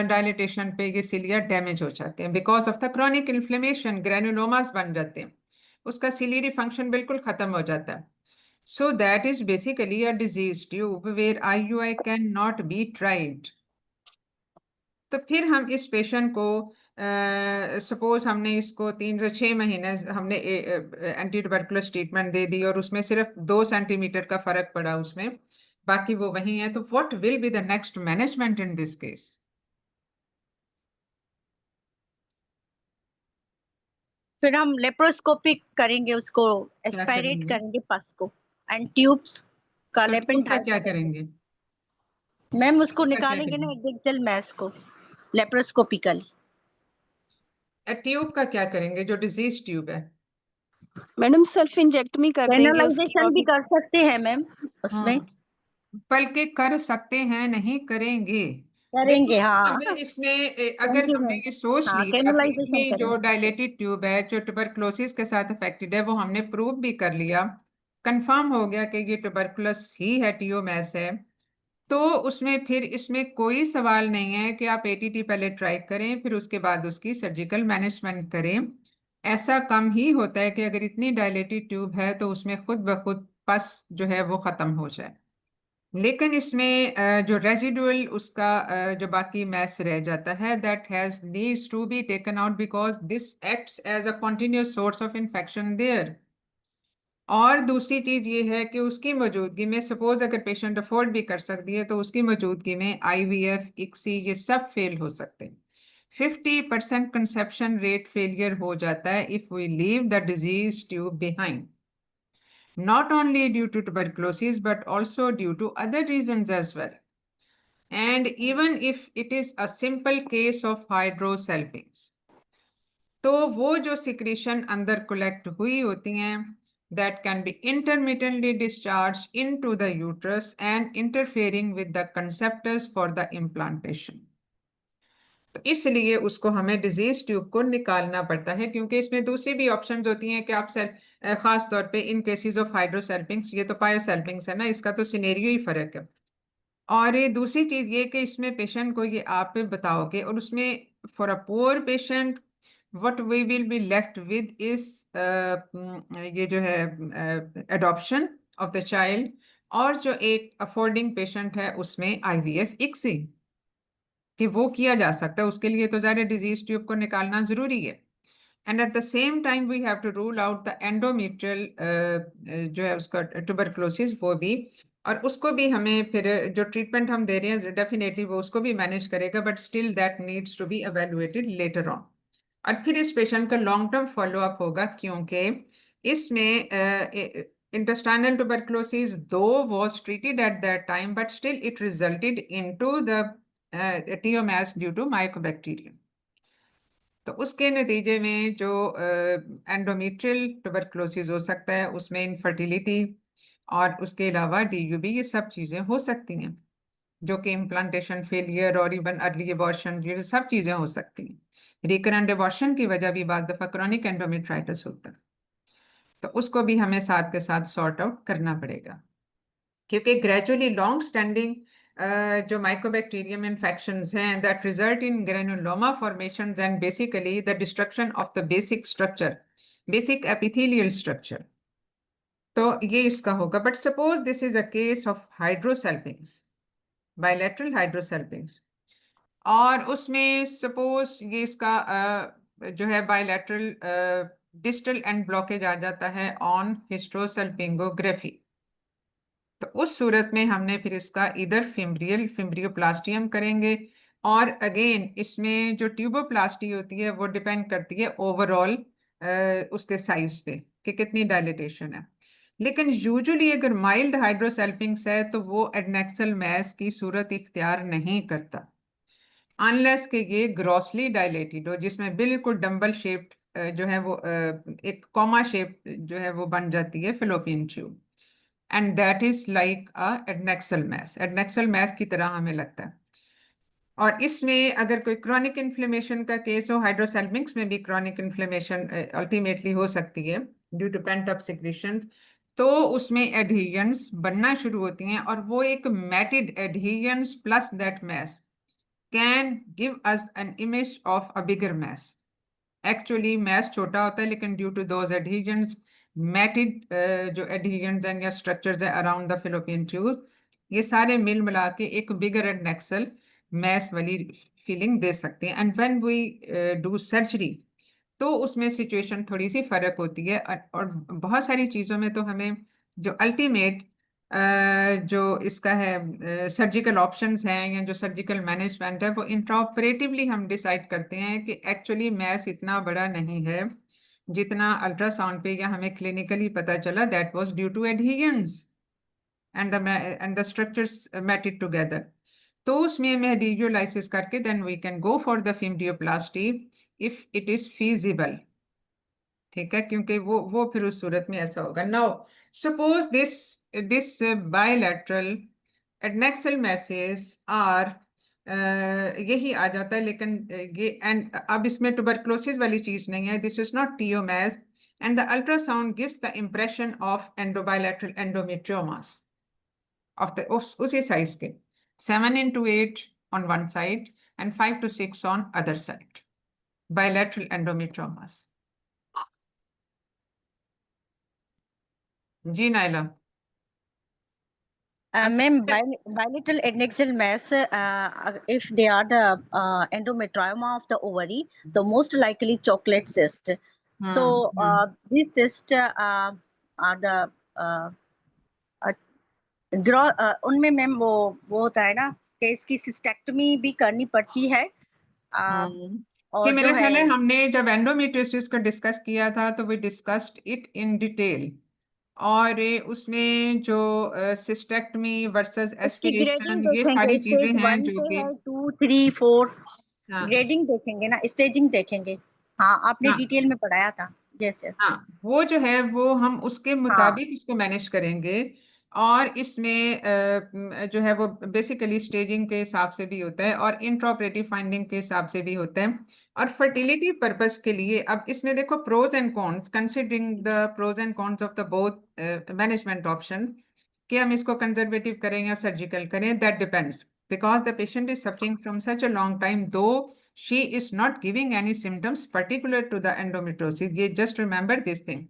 डायलिटेशन पे ये सिलिया डैमेज हो जाते हैं because of the chronic inflammation, ग्रेनुलोमास बन जाते हैं, उसका सिलियरी फंक्शन बिल्कुल खत्म हो जाता है। So that is basically a disease tube where IUI can not be tried. तो फिर हम इस पेशेंट को सपोज हमने इसको 3 से 6 महीने हमने एंटी ट्यूबरकुलोस ट्रीटमेंट दे दी और उसमें सिर्फ 2 सेंटीमीटर का फर्क पड़ा उसमें, बाकी वो वही है, तो what will be the next management in this case? फिर हम लेप्रोस्कोपिक करेंगे, उसको एस्पायरेट करेंगे पस को, एंड ट्यूब्स का तो लेपिन ट्यूब का क्या करेंगे? मैम उसको ट्यूब का क्या निकालेंगे ना करेंगे? एडेक्सल मैस को लेप्रोस्कोपिकली। ट्यूब का क्या करेंगे, जो डिजीज ट्यूब है? मैडम सल्फिंजेक्टमी कर देंगे उसकी कैनालाइजेशन भी कर सकते हैं मैम उसमें। बल्कि कर सकते हैं, नहीं करेंगे। देखो, करेंगे हाँ। अब इसमें थैंक अगर यू हमने मैम। ये सोच हाँ लिया कि कैनालाइजेशन इतनी जो करेंगे। डायलेटेड ट्यूब है जो ट्यूबरकुलोसिस के साथ अफेक्टेड है, वो हमने प्रूव भी कर लिया, कंफर्म हो गया कि ये ट्यूबरकुलस ही है, टीओमैस है, तो उसमें फिर इसमें कोई सवाल नहीं है कि आप एटीटी पहले ट्राई करें, फिर उसके बाद उसकी सर्जिकल मैनेजमेंट करें। ऐसा कम ही होता है कि अगर इतनी डायलेटेड ट्यूब है तो उसमें खुद ब खुद पस जो है वो खत्म हो जाए। लेकिन इसमें जो रेजिडुअल उसका जो बाकी मैस रह जाता है, that has needs to be taken out because this acts as a continuous source of infection there. और दूसरी चीज ये है कि उसकी मौजूदगी में, सपोज अगर पेशेंट अफोर्ड भी कर सकती है, तो उसकी मौजूदगी में आईवीएफ, इक्सी, ये सब फेल हो सकते हैं। 50% कंसेप्शन रेट फेलियर हो जाता है if we leave the disease tube behind, not only due to tuberculosis but also due to other reasons as well. And even if it is a simple case of hydrosalpinx, तो वो जो secretion अंदर collect हुई होती हैं, that can be intermittently discharged into the uterus and interfering with the conceptors for the implantation. तो इसलिए उसको हमें डिजीज ट्यूब को निकालना पड़ता है, क्योंकि इसमें दूसरी भी ऑप्शंस होती हैं कि आप खास तौर पे इन केसेस ऑफ हाइड्रोसेल्पिंग्स, ये तो पायोसेल्पिंग्स है ना, इसका तो सिनेरियो ही फर्क है। और ये दूसरी चीज ये कि इसमें पेशेंट को ये आप बताओगे, और उसमें for a poor patient what we will be left with is ये जो है एडॉप्शन ऑफ द चाइल्ड, और जो एक अफोर्डिंग पेशेंट है उसमें आईवीएफ, इक्सी, कि वो किया जा सकता है। उसके लिए तो ज़्यादा डिजीज ट्यूब को निकालना जरूरी है। And at the same time we have to rule out the endometrial जो है उसका ट्यूबरकुलोसिस, वो भी, और उसको भी हमें फिर जो ट्रीटमेंट हम दे रहे हैं डेफिनेटली वो उसको भी मैनेज करेगा, but still that needs to be evaluated later on. और फिर इस पेशेंट का लॉन्ग टर्म फॉलोअप होगा, क्योंकि इसमें intestinal tuberculosis though was treated at that time, but still it resulted into the TMS due to mycobacterium. तो उसके नतीजे में जो एंडोमेट्रियल ट्यूबरकुलोसिस हो सकता है, उसमें इनफर्टिलिटी और उसके अलावा डीयूबी, ये सब चीज़ें हो सकती हैं, जो कि इम्प्लांटेशन फेलियर और इवन अर्ली अबॉर्शन, ये सब चीज़ें हो सकती हैं। रिकरेंट अबॉर्शन की वजह भी बाज़ दफ़ा क्रॉनिक एंडोमेट्राइटिस होता है, तो उसको भी हमें साथ के साथ सॉर्ट आउट करना पड़ेगा, क्योंकि ग्रेजुअली लॉन्ग स्टैंडिंग जो माइकोबैक्टीरियम इन्फेक्शंस हैं that result in granuloma formations and basically the destruction of the basic structure, basic epithelial structure, तो ये इसका होगा। But suppose this is a case of hydrosalpinx, bilateral hydrosalpinx, और उसमें suppose ये इसका जो है बायलैटरल डिस्टल एंड ब्लॉकेज आ जाता है ऑन हिस्ट्रोसल्पिंगोग्राफी, तो उस सूरत में हमने फिर इसका इधर फिम्ब्रियोप्लास्टी हम करेंगे। और अगेन इसमें जो ट्यूबोप्लास्टी होती है वो डिपेंड करती है ओवरऑल उसके साइज पे कि कितनी डायलिटेशन है। लेकिन यूजुअली अगर माइल्ड हाइड्रोसेल्पिंग्स है तो वो एडनेक्सल मैस की सूरत इख्तियार नहीं करता, अनलेस कि ये ग्रॉसली डायलेटेड हो, जिसमें बिल्कुल डंबल शेप्ड जो है वो एक कॉमा शेप जो है वो बन जाती है fallopian tube, and that is like a adnexal mass, adnexal mass की तरह हमें लगता है। और इसमें अगर कोई क्रॉनिक इन्फ्लेमेशन का केस हो, हाइड्रोसेल्पिंग्स में भी क्रॉनिक इन्फ्लेमेशन अल्टीमेटली हो सकती है due to pent up secretions, तो उसमें एडहीजन्स बनना शुरू होती हैं, और वो एक matted adhesions plus that mass can give us an image of a bigger mass. Actually mass छोटा होता है, लेकिन due to those adhesions, matted जो एडहीजन्स हैं या स्ट्रक्चर्स हैं अराउंड द फिलोपियन ट्यूब, ये सारे मिल मिला के एक बिगर एडनेक्सल मैस वाली फीलिंग दे सकते हैं। And when we do surgery तो उसमें सिचुएशन थोड़ी सी फर्क होती है, और बहुत सारी चीज़ों में तो हमें जो अल्टीमेट जो इसका है सर्जिकल ऑप्शंस हैं या जो सर्जिकल मैनेजमेंट है, वो इंट्राऑपरेटिवली हम डिसाइड करते हैं कि एक्चुअली मैस इतना बड़ा नहीं है जितना अल्ट्रासाउंड पे या हमें क्लिनिकली पता चला, that was due to adhesions and the structures matted together. तो उसमें मेडियोलाइसिस करके then we can go for the fimbrioplasty if it is feasible, ठीक है, क्योंकि वो फिर उस सूरत में ऐसा होगा. Now suppose this bilateral adnexal masses are, यही आ जाता है, लेकिन ये एंड अब इसमें ट्यूबरकुलोसिस वाली चीज नहीं है. This is not TO mass and the ultrasound gives the impression of and bilateral endometriomas of the उसी साइज के 7 into 8 on one side and 5 to 6 on other side, bilateral endometriomas. जी Naila. Ma'am, bilateral adnexal mass, if they are the endometrioma of the ovary, the most likely chocolate cyst. So these cysts are the उनमें ma'am वो होता है ना कि इसकी सिस्टेक्टमी भी करनी पड़ती है. कि और मेरे जो ख्याल है है हमने जब एंडोमेट्रियोसिस को डिस्कस किया था तो we discussed it in detail, और उसमें जो सिस्टेक्टमी वर्सेस इसकी ग्रेडिंग एस्पिरेशन, ये देखेंगे, सारी स्टेज चीजें हैं 1 जो पे कि है, 2, 3, 4 हाँ ग्रेडिंग देखेंगे ना, स्टेजिंग देखेंगे. हाँ, आपने हाँ डिटेल में पढ़ाया था. Yes yes. हाँ, वो जो है वो हम उसके हाँ मुताबिक उसको मैनेज करेंगे. और इसमें जो है वो बेसिकली स्टेजिंग के हिसाब से भी होता है और इंट्राऑपरेटिव फाइंडिंग के हिसाब से भी होता है. और फर्टिलिटी पर्पस के लिए अब इसमें देखो pros and cons, considering the pros and cons of the both management option, कि हम इसको कंजर्वेटिव करें या सर्जिकल करें, that depends, because the patient is suffering from such a long time though she is not giving any symptoms particular to the endometriosis. ये just remember this thing.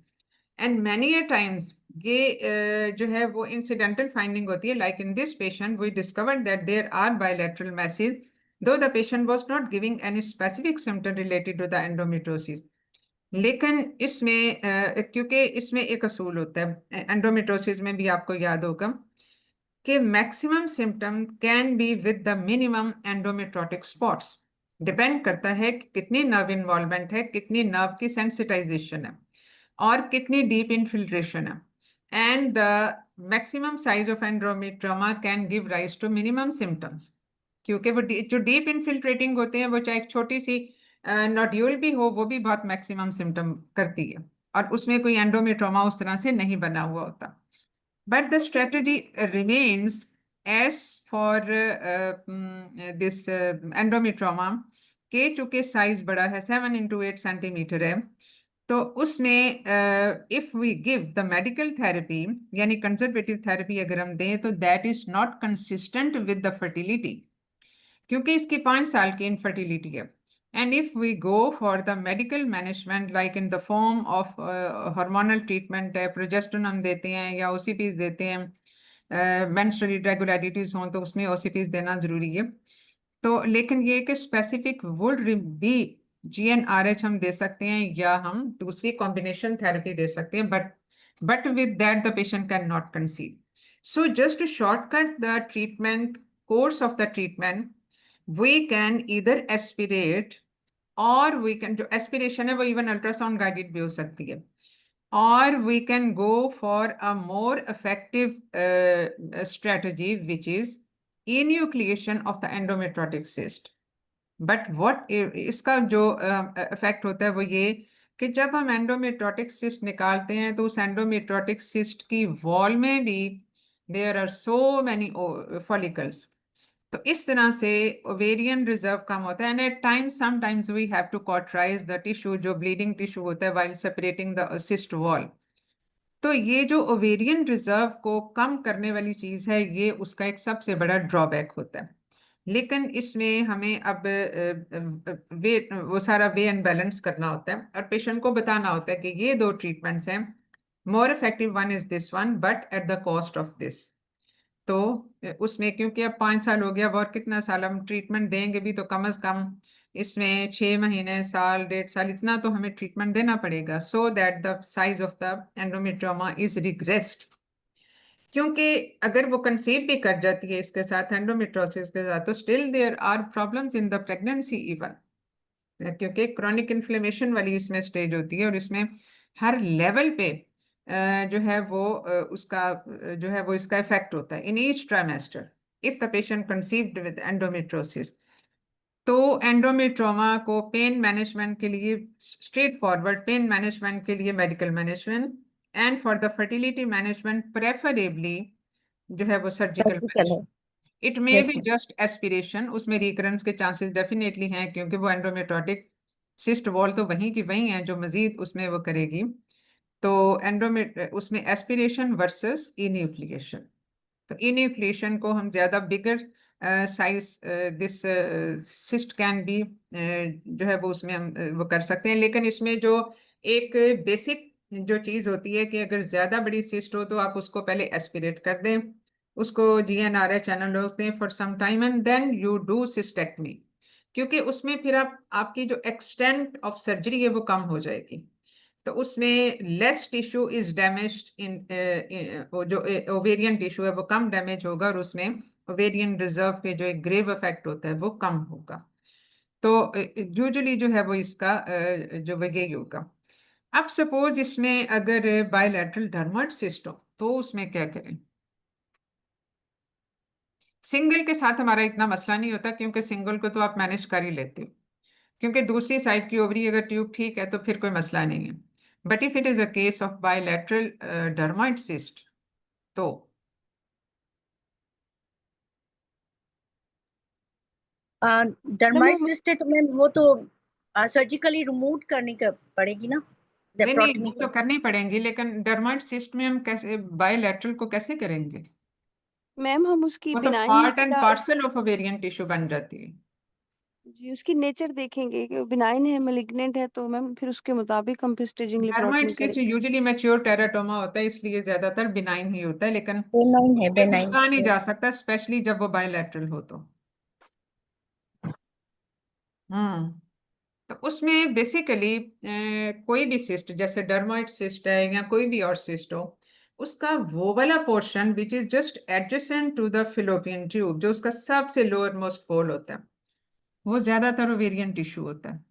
And many a times ये जो है वो incidental finding होती है. Like in this patient we discovered that there are bilateral masses though the patient was not giving any specific symptom related to the endometriosis. लेकिन इसमें क्योंकि इसमें एक असूल होता है एंडोमेट्रोसिस में भी, आपको याद होगा कि maximum symptom can be with the minimum endometriotic spots. Depend करता है कि कितनी नर्व इन्वॉल्वमेंट है, कितनी नर्व की सेंसिटाइजेशन है और कितनी डीप इनफिल्ट्रेशन है. And the maximum size of endometrioma can give rise to minimum symptoms, क्योंकि वो जो डीप इनफिल्ट्रेटिंग होते हैं वो चाहे एक छोटी सी नोड्यूल भी हो वो भी बहुत मैक्सिमम सिम्टम करती है, और उसमें कोई एंडोमेट्रोमा उस तरह से नहीं बना हुआ होता. But the strategy remains as for this endometrioma के चूंकि साइज बड़ा है 7 into 8 सेंटीमीटर है, तो उसमें if we give the medical therapy यानी कंजर्वेटिव थेरेपी अगर हम दें तो that is not consistent with the fertility, क्योंकि इसकी 5 साल की इनफर्टिलिटी है. And if we go for the medical management like in the form of hormonal treatment है, प्रोजेस्टेरोन हम देते हैं या ओसीपीज देते हैं, मेंस्ट्रुअल इरेगुलरिटीज हों तो उसमें ओसीपीज देना जरूरी है. तो लेकिन ये कि स्पेसिफिक वुड बी GnRH हम दे सकते हैं या हम दूसरी कॉम्बिनेशन थेरेपी दे सकते हैं, but with that the patient can not conceive. So just to shortcut the treatment course of the treatment, we can either aspirate or we can, जो aspiration है वो even ultrasound guided भी हो सकती है, or we can go for a more effective strategy which is enucleation of the endometriotic cyst. But what इसका जो effect होता है वो ये कि जब हम एंडोमेट्रोटिक सिस्ट निकालते हैं तो उस एंडोमेट्रोटिक सिस्ट की वॉल में भी there are so many follicles. तो इस तरह से ओवेरियन रिजर्व कम होता है. And at times sometimes we have to cauterise the tissue, जो ब्लीडिंग टिश्यू होता है, while separating the cyst wall. तो ये जो ओवेरियन रिजर्व को कम करने वाली चीज है, ये उसका एक सबसे बड़ा ड्रॉबैक होता है. लेकिन इसमें हमें अब वे वो सारा वे एंड बैलेंस करना होता है और पेशेंट को बताना होता है कि ये 2 ट्रीटमेंट्स हैं, more effective one is this one but at the cost of this. तो उसमें क्योंकि अब 5 साल हो गया, और कितना साल हम ट्रीटमेंट देंगे भी तो कम से कम इसमें 6 महीने, साल, 1.5 साल इतना तो हमें ट्रीटमेंट देना पड़ेगा, so that the size of the endometrioma is regressed. क्योंकि अगर वो कंसीव भी कर जाती है इसके साथ, एंडोमेट्रोसिस के साथ, तो still there are problems in the pregnancy even, क्योंकि क्रोनिक इन्फ्लेमेशन वाली इसमें स्टेज होती है और इसमें हर लेवल पे जो है वो उसका जो है वो इसका इफेक्ट होता है in each trimester. if the patient conceived with endometriosis. तो एंडोमेट्रोमा को पेन मैनेजमेंट के लिए स्ट्रेट फॉरवर्ड पेन मैनेजमेंट के लिए medical management, and for the fertility management preferably जो है वो surgical management. It may be just aspiration, उसमें रिकरेंस के चांसेस डेफिनेटली हैं क्योंकि वो एंडोमेट्रोटिक सिस्ट वॉल तो वहीं की वहीं है जो मजीद उसमें वो करेगी. तो उसमें एस्पिरेशन वर्सेस इन्यूक्लिएशन. तो इन्यूक्लिएशन को हम ज्यादा bigger size this cyst can be जो है वो उसमें हम वो कर सकते हैं. लेकिन इसमें जो एक बेसिक जो चीज होती है कि अगर ज्यादा बड़ी सिस्ट हो तो आप उसको पहले एस्पिरेट कर दें, उसको GnRH चैनल रोक दें for some time and then you do cystectomy, क्योंकि उसमें फिर आपकी जो एक्सटेंट ऑफ सर्जरी है वो कम हो जाएगी. तो उसमें less tissue is damaged in जो ओवेरियन टिश्यू है वो कम डैमेज होगा और उसमें ओवेरियन रिजर्व पे जो एक ग्रेव इफेक्ट होता है वो कम होगा. तो यूजुअली जो है वो इसका जो वही होगा. अब सपोज इसमें अगर बायलैटरल डर्माट सिस्ट हो तो उसमें क्या करें? सिंगल के साथ हमारा इतना मसला नहीं होता क्योंकि सिंगल को तो आप मैनेज कर ही लेते हो, क्योंकि दूसरी साइड की ओवरी अगर ट्यूब ठीक है तो फिर कोई मसला नहीं है. But if it is a case of bilateral dermoid cyst तो डर्माइट सिस्ट है तो मैम वो तो सर्जिकली रिमूव करनी पड़ेगी ना, नहीं वो तो करनी पड़ेंगी, लेकिन डर्माइड सिस्ट में हम कैसे बायलैटरल को कैसे करेंगे? मैम हम उसकी वो तो benign part and parcel of ovarian tissue बन जाती है. जी उसकी नेचर देखेंगे कि बिनाइन है मलिग्नेंट है तो मैम फिर उसके मुताबिक हम फिर स्टेजिंग डर्माइड लेप्रोटमी सिस्ट करेंगे. यूजुअली मैच्योर टेराटोमा होता है इसलिए ज्यादातर बिनाइन ही होता है, लेकिन बेनाइन है, उसमें बेनाइन. कुछ कहा नहीं जा सकता स्पेशली जब वो बायलैटरल हो तो. तो उसमें बेसिकली कोई भी सिस्ट जैसे डर्माइड सिस्ट है या कोई भी और सिस्ट हो, उसका वो वाला portion which is just adjacent to the fallopian tube, जो उसका सबसे लोअर मोस्ट पोल होता है, वो ज्यादातर ओवेरियन टिश्यू होता है.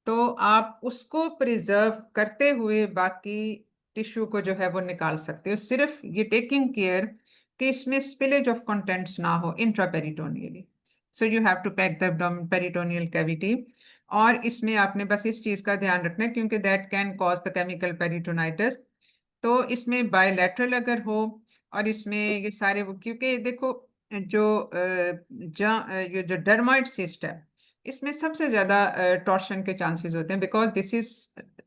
तो आप उसको प्रिजर्व करते हुए बाकी टिश्यू को जो है वो निकाल सकते हो, सिर्फ ये टेकिंग केयर कि इसमें स्पिलेज ऑफ कंटेंट्स ना हो intraperitoneally. So you have to pack the peritoneal cavity. और इसमें आपने बस इस चीज का ध्यान रखना है क्योंकि that can cause the chemical peritonitis. तो इसमें बायलैटरल अगर हो और इसमें ये सारे वो, क्योंकि देखो जो ये जो डर्माइड सिस्ट है इसमें सबसे ज्यादा टॉर्शन के चांसेस होते हैं because this is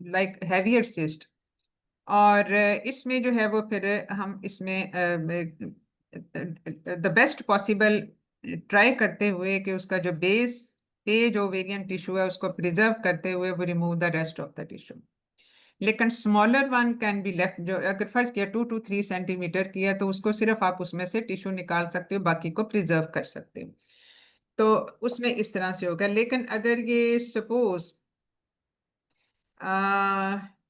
like heavier cyst. और इसमें जो है वो फिर हम इसमें द बेस्ट पॉसिबल ट्राई करते हुए कि उसका जो बेस पे जो ओवेरियन टिश्यू है उसको प्रिजर्व करते हुए वो remove the rest of the tissue. लेकिन smaller one can be left, जो अगर फर्ज किया 2 to 3 सेंटीमीटर किया तो उसको सिर्फ आप उसमें से टिश्यू निकाल सकते हो, बाकी को प्रिजर्व कर सकते हो. तो उसमें इस तरह से होगा. लेकिन अगर ये सपोज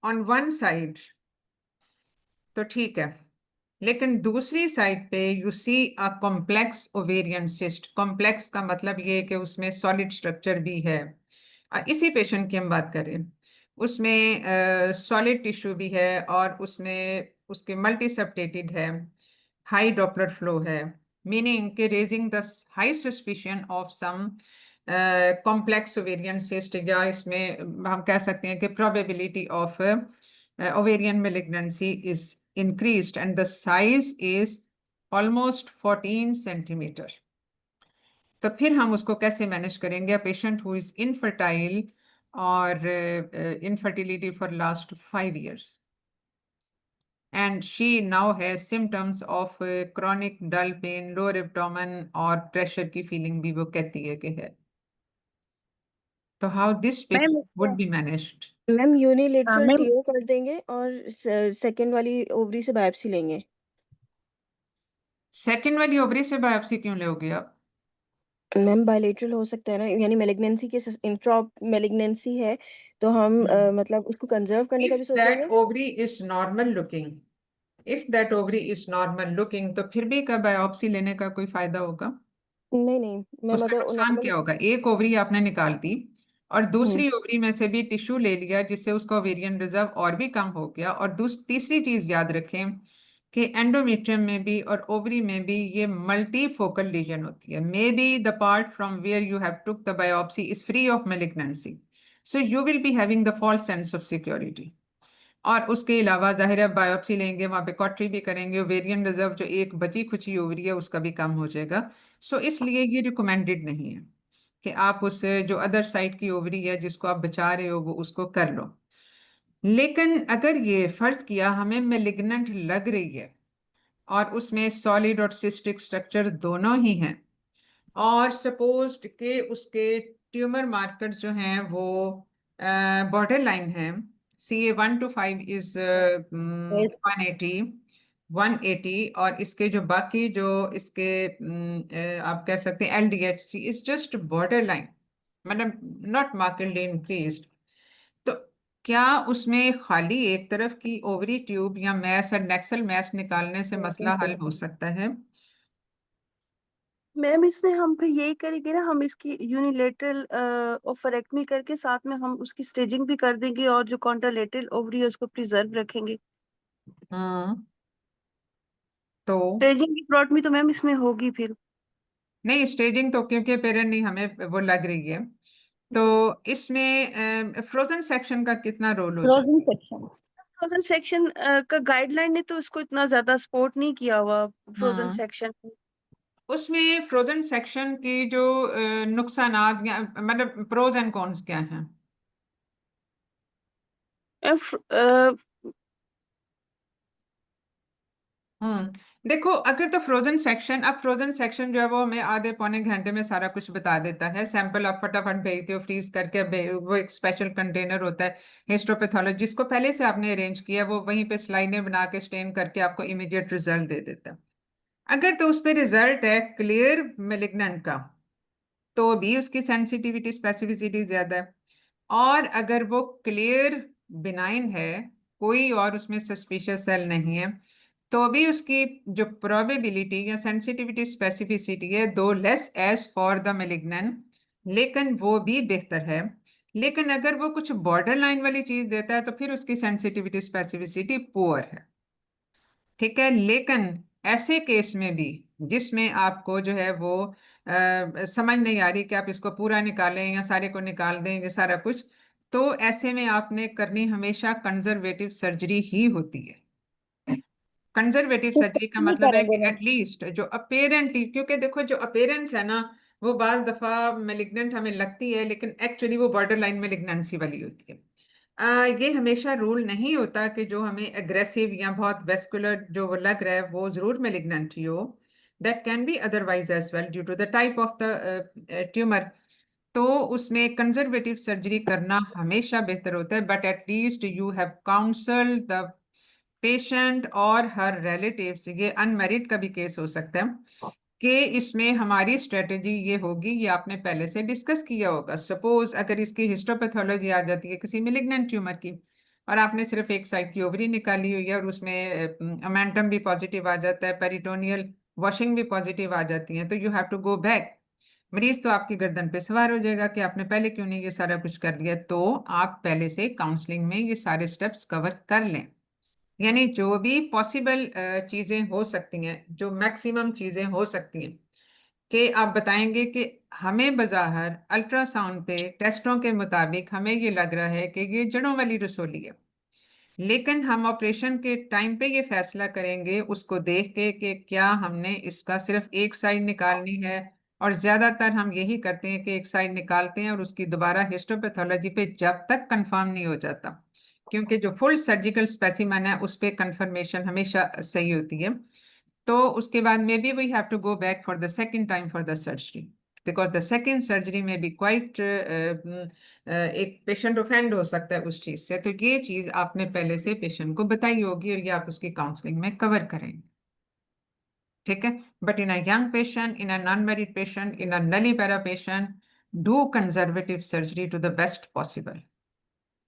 ऑन वन साइड तो ठीक है, लेकिन दूसरी साइड पे you see a complex ovarian cyst. Complex का मतलब ये है कि उसमें सॉलिड स्ट्रक्चर भी है. इसी पेशेंट की हम बात करें, उसमें सॉलिड टिश्यू भी है और उसमें उसके मल्टी सेप्टेटेड है, हाई डॉपलर फ्लो है, मीनिंग के raising the high suspicion of some complex ovarian cyst, या इसमें हम कह सकते हैं कि probability of ovarian malignancy is increased and the size is almost 14 centimeter. तो फिर हम उसको कैसे मैनेज करेंगे? पेशेंट हु इज इनफर्टाइल और infertility for last 5 years and she now has symptoms of chronic dull pain, lower abdomen और pressure की feeling भी वो कहती है कि है. तो how this patient would be managed? Ma'am unilateral ma'am TO कर देंगे और सेकंड वाली ओवरी से बायोप्सी लेंगे. सेकेंड वाली ओवरी से बायोप्सी क्यों लोगे आप? मैम बायलेटरल हो सकता है ना, यानी मेलिग्नेंसी के इंट्रा मेलिग्नेंसी है तो हम मतलब उसको कंजर्व करने का भी If that सोचेंगे. ovary is normal looking, if that ovary is normal looking, तो फिर भी का बायोप्सी लेने का कोई फायदा होगा? नहीं नहीं मैम, उसका अगर नुकसान नॉर्मल. क्या होगा? एक ओवरी आपने निकाल दी और दूसरी ओवरी में से भी टिश्यू ले लिया जिससे उसका ओवेरियन रिजर्व और भी कम हो गया. और तीसरी चीज याद रखें कि एंडोमेट्रियम में भी और ओवरी में भी ये मल्टीफोकल लीजन होती है। Maybe the part from where you have took the biopsy is free of malignancy, so you will be having the false sense of security. और उसके अलावा जाहिर है बायोप्सी लेंगे, वहाँ पे कॉटरी भी करेंगे, ओवेरियन रिजर्व जो एक बची खुची ओवरी है उसका भी कम हो जाएगा। सो इसलिए ये रिकमेंडेड नहीं है कि आप उस जो अदर साइड की ओवरी है जिसको आप बचा रहे हो वो उसको कर लो। लेकिन अगर ये फर्ज किया हमें मेलिग्नेंट लग रही है और उसमें सॉलिड और सिस्टिक स्ट्रक्चर दोनों ही हैं, और सपोज के उसके ट्यूमर मार्कर्स जो हैं वो बॉर्डर लाइन है, CA 1 to 5 इज 180, और इसके जो बाकी जो इसके आप कह सकते हैं LDH is just border line, मतलब नॉट मार्केटली इंक्रीज्ड। तो क्या उसमें खाली एक तरफ की ओवरी ट्यूब या मैस और नेक्सल मैस निकालने से मसला हल हो सकता है? मैम इसमें हम फिर यही करेंगे ना, हम इसकी यूनिलेटरल ओफरेक्टमी करके साथ में हम उसकी स्टेजिंग भी कर देंगे और जो कॉन्ट्रालेटरल ओवरी है उसको प्रिजर्व रखेंगे। हम्म। तो स्टेजिंग की प्लॉटमी तो मैम इसमें होगी फिर। नहीं, स्टेजिंग तो क्योंकि पेरेंट नहीं हमें वो लग रही है, तो इसमें फ्रोजन सेक्शन का कितना रोल हो जाए? फ्रोजन सेक्शन, फ्रोजन सेक्शन का गाइडलाइन ने तो इसको इतना ज्यादा सपोर्ट नहीं किया हुआ फ्रोजन हम्म। सेक्शन। उसमें फ्रोजन सेक्शन की जो नुकसानात या मतलब प्रोज एंड कॉन्स क्या हैं? देखो, अगर तो फ्रोजन सेक्शन, अब फ्रोजन सेक्शन जो है वो हमें आधे पौने घंटे में सारा कुछ बता देता है। सैंपल आप फटाफट भेजते हो फ्रीज करके, वो एक स्पेशल कंटेनर होता है हिस्टोपैथोलॉजी जिसको पहले से आपने अरेंज किया, वो वहीं पे स्लाइडें बना के स्टेन करके आपको इमीडिएट रिजल्ट दे देता है। अगर तो उस पर रिजल्ट है क्लियर मेलिग्नेंट का, तो भी उसकी सेंसिटिविटी स्पेसिफिसिटी ज्यादा है। और अगर वो क्लियर बिनाइन है, कोई और उसमें सस्पिशियस सेल नहीं है, तो भी उसकी जो प्रोबेबिलिटी या सेंसिटिविटी स्पेसिफिसिटी है दो less as for the malignant, लेकिन वो भी बेहतर है। लेकिन अगर वो कुछ बॉर्डर लाइन वाली चीज देता है तो फिर उसकी सेंसिटिविटी स्पेसिफिसिटी पुअर है। ठीक है, लेकिन ऐसे केस में भी जिसमें आपको जो है वो समझ नहीं आ रही कि आप इसको पूरा निकालें या सारे को निकाल दें ये सारा कुछ, तो ऐसे में आपने करनी हमेशा कंजर्वेटिव सर्जरी ही होती है। कंजर्वेटिव तो सर्जरी का नहीं मतलब है करेंगे कि मैम। एटलीस्ट जो अपेरेंटली, क्योंकि देखो जो अपेरेंस है ना वो बाज दफा मेलिग्नेंट हमें लगती है लेकिन एक्चुअली वो बॉर्डर लाइन मेलिग्नेंसी वाली होती है। ये हमेशा रूल नहीं होता कि जो हमें एग्रेसिव या बहुत वेस्कुलर जो वो लग रहा है वो जरूर मेलिग्नेंट ही हो। That can be otherwise as well due to the type of the tumor. तो उसमें कंजर्वेटिव सर्जरी करना हमेशा बेहतर होता है, but at least you have counselled the patient और हर रिलेटिव्स। ये अनमेरिड का भी केस हो सकता है कि इसमें हमारी स्ट्रेटेजी ये होगी, ये आपने पहले से डिस्कस किया होगा। सपोज अगर इसकी हिस्टोपैथोलॉजी आ जाती है किसी मेलिग्नेंट ट्यूमर की, और आपने सिर्फ एक साइड की ओवरी निकाली हुई है और उसमें अमेंटम भी पॉजिटिव आ जाता है, पेरिटोनियल वॉशिंग भी पॉजिटिव आ जाती है, तो you have to go back. मरीज तो आपकी गर्दन पे सवार हो जाएगा कि आपने पहले क्यों नहीं ये सारा कुछ कर लिया। तो आप पहले से काउंसलिंग में ये सारे स्टेप्स कवर कर लें, यानी जो भी पॉसिबल चीजें हो सकती हैं, जो मैक्सिमम चीजें हो सकती हैं, कि आप बताएंगे कि हमें बज़ाहिर अल्ट्रासाउंड पे टेस्टों के मुताबिक हमें ये लग रहा है कि ये जड़ों वाली रसोली है, लेकिन हम ऑपरेशन के टाइम पे ये फैसला करेंगे उसको देख के कि क्या हमने इसका सिर्फ एक साइड निकालनी है। और ज्यादातर हम यही करते हैं कि एक साइड निकालते हैं और उसकी दोबारा हिस्टोपैथोलॉजी पे जब तक कंफर्म नहीं हो जाता, क्योंकि जो फुल सर्जिकल स्पेसिमेन है उस पे कंफर्मेशन हमेशा सही होती है। तो उसके बाद maybe we have to go back for the second time for the surgery, because the second surgery में बी क्वाइट एक पेशेंट ऑफेंड हो सकता है उस चीज से। तो ये चीज आपने पहले से पेशेंट को बताई होगी और ये आप उसकी काउंसलिंग में कवर करेंगे। ठीक है, but in a young patient, in a non married patient, in a nullipara patient, do conservative surgery to the best possible.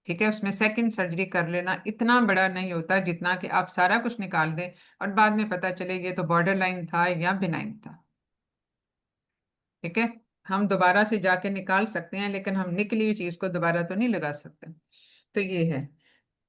ठीक है, उसमें सेकंड सर्जरी कर लेना इतना बड़ा नहीं होता जितना कि आप सारा कुछ निकाल दें और बाद में पता चले ये तो बॉर्डर लाइन था या बिनाइन था। ठीक है, हम दोबारा से जाके निकाल सकते हैं लेकिन हम निकली हुई चीज को दोबारा तो नहीं लगा सकते। तो ये है।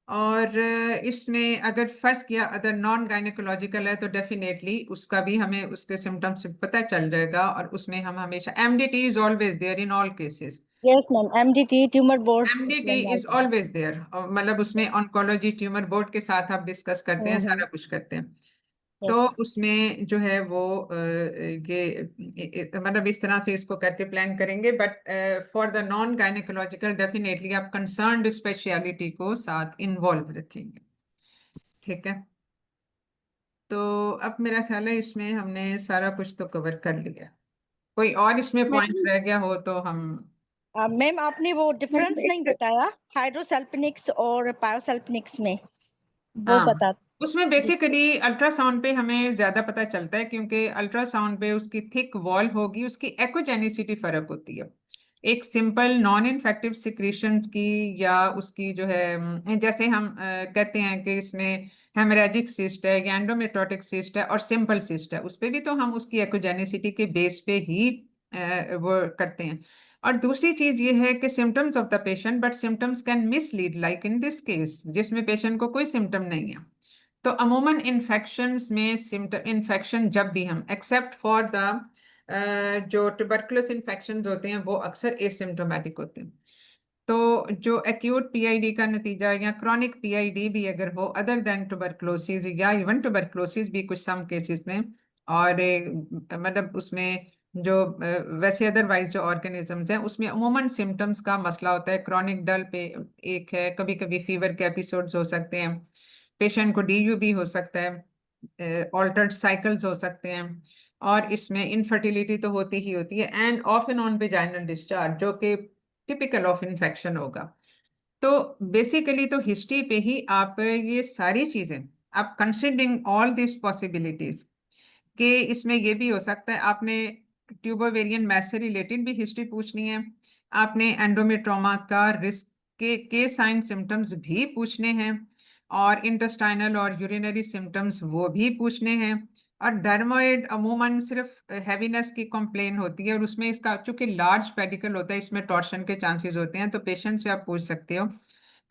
और इसमें अगर फर्ज किया अगर नॉन गायनेकोलॉजिकल है तो डेफिनेटली उसका भी हमें उसके सिम्टम्स से पता चल जाएगा, और उसमें हम हमेशा MDT is always there in all cases. Yes, ma'am. MDT tumor board is MDT is normal. Always there, मतलब उसमें ऑन्कोलॉजी ट्यूमर बोर्ड के साथ आप डिस्कस करते हैं, सारा कुछ करते हैं। तो Yes. उसमें जो है वो मतलब इस तरह से इसको करके प्लान करेंगे। But for the non gynaecological definitely आप कंसर्न्ड स्पेशलिटी को साथ इन्वॉल्व रखेंगे। ठीक है, तो अब मेरा ख्याल है इसमें हमने सारा कुछ तो कवर कर लिया। कोई और इसमें पॉइंट मैम रह गया हो तो हम। मैम आपने वो डिफरेंस नहीं बताया हाइड्रोसल्फिनिक्स और पायोसल्फिनिक्स में, वो हाँ, बता उसमें दीजिए। बेसिकली अल्ट्रासाउंड पे हमें ज्यादा पता चलता है, क्योंकि अल्ट्रासाउंड पे उसकी थिक वॉल होगी, उसकी एक्वजेनिसिटी फर्क होती है। एक सिंपल नॉन इन्फेक्टिव सिक्रीशंस की या उसकी जो है जैसे हम कहते हैं कि इसमें हेमरेजिक सिस्ट है या एंडोमेट्रोटिक सिस्ट है और सिंपल सिस्ट है, उस पे भी तो हम उसकी एक्वजेनिसिटी के बेस पे ही वो करते हैं। और दूसरी चीज ये है कि symptoms of the patient, but symptoms can mislead like in this case जिसमें पेशेंट को कोई सिम्टम नहीं है। तो अमूमन इन्फेक्शंस में सिम्टम इन्फेक्शन जब भी हम एक्सेप्ट फॉर द जो ट्यूबरकुलोस इन्फेक्शंस होते हैं वो अक्सर एसिम्टोमेटिक होते हैं। तो जो एक्यूट पीआईडी का नतीजा या क्रॉनिक पीआईडी भी अगर हो अदर देन ट्यूबरकुलोसिस या इवन ट्यूबरकुलोसिस भी कुछ सम केसेस में, और मतलब उसमें जो वैसे अदरवाइज जो ऑर्गेनिजम्स हैं उसमें अमूमन सिम्टम्स का मसला होता है। क्रॉनिक डल पे एक है, कभी कभी फीवर के एपिसोड्स हो सकते हैं, पेशेंट को डीयू भी हो सकता है, ऑल्टर्ड साइकिल्स हो सकते हैं, और इसमें इनफर्टिलिटी तो होती ही होती है, end of and on vaginal discharge जो कि टिपिकल ऑफ इन्फेक्शन होगा। तो बेसिकली तो हिस्ट्री पे ही आप ये सारी चीजें आप कंसिडरिंग ऑल दिस पॉसिबिलिटीज कि इसमें ये भी हो सकता है आपने ट्यूबोवेरियन मैस से रिलेटेड भी हिस्ट्री पूछनी है, आपने एंडोमेट्रोमा का रिस्क के साइन सिम्टम्स भी पूछने हैं, और इंटेस्टाइनल और यूरिनरी सिम्टम्स वो भी पूछने हैं, और डर्मोइड अमूमन सिर्फ हैवीनेस की कंप्लेन होती है, और उसमें इसका चूंकि लार्ज पेडिकल होता है इसमें टॉर्शन के चांसेस होते हैं, तो पेशेंट से आप पूछ सकते हो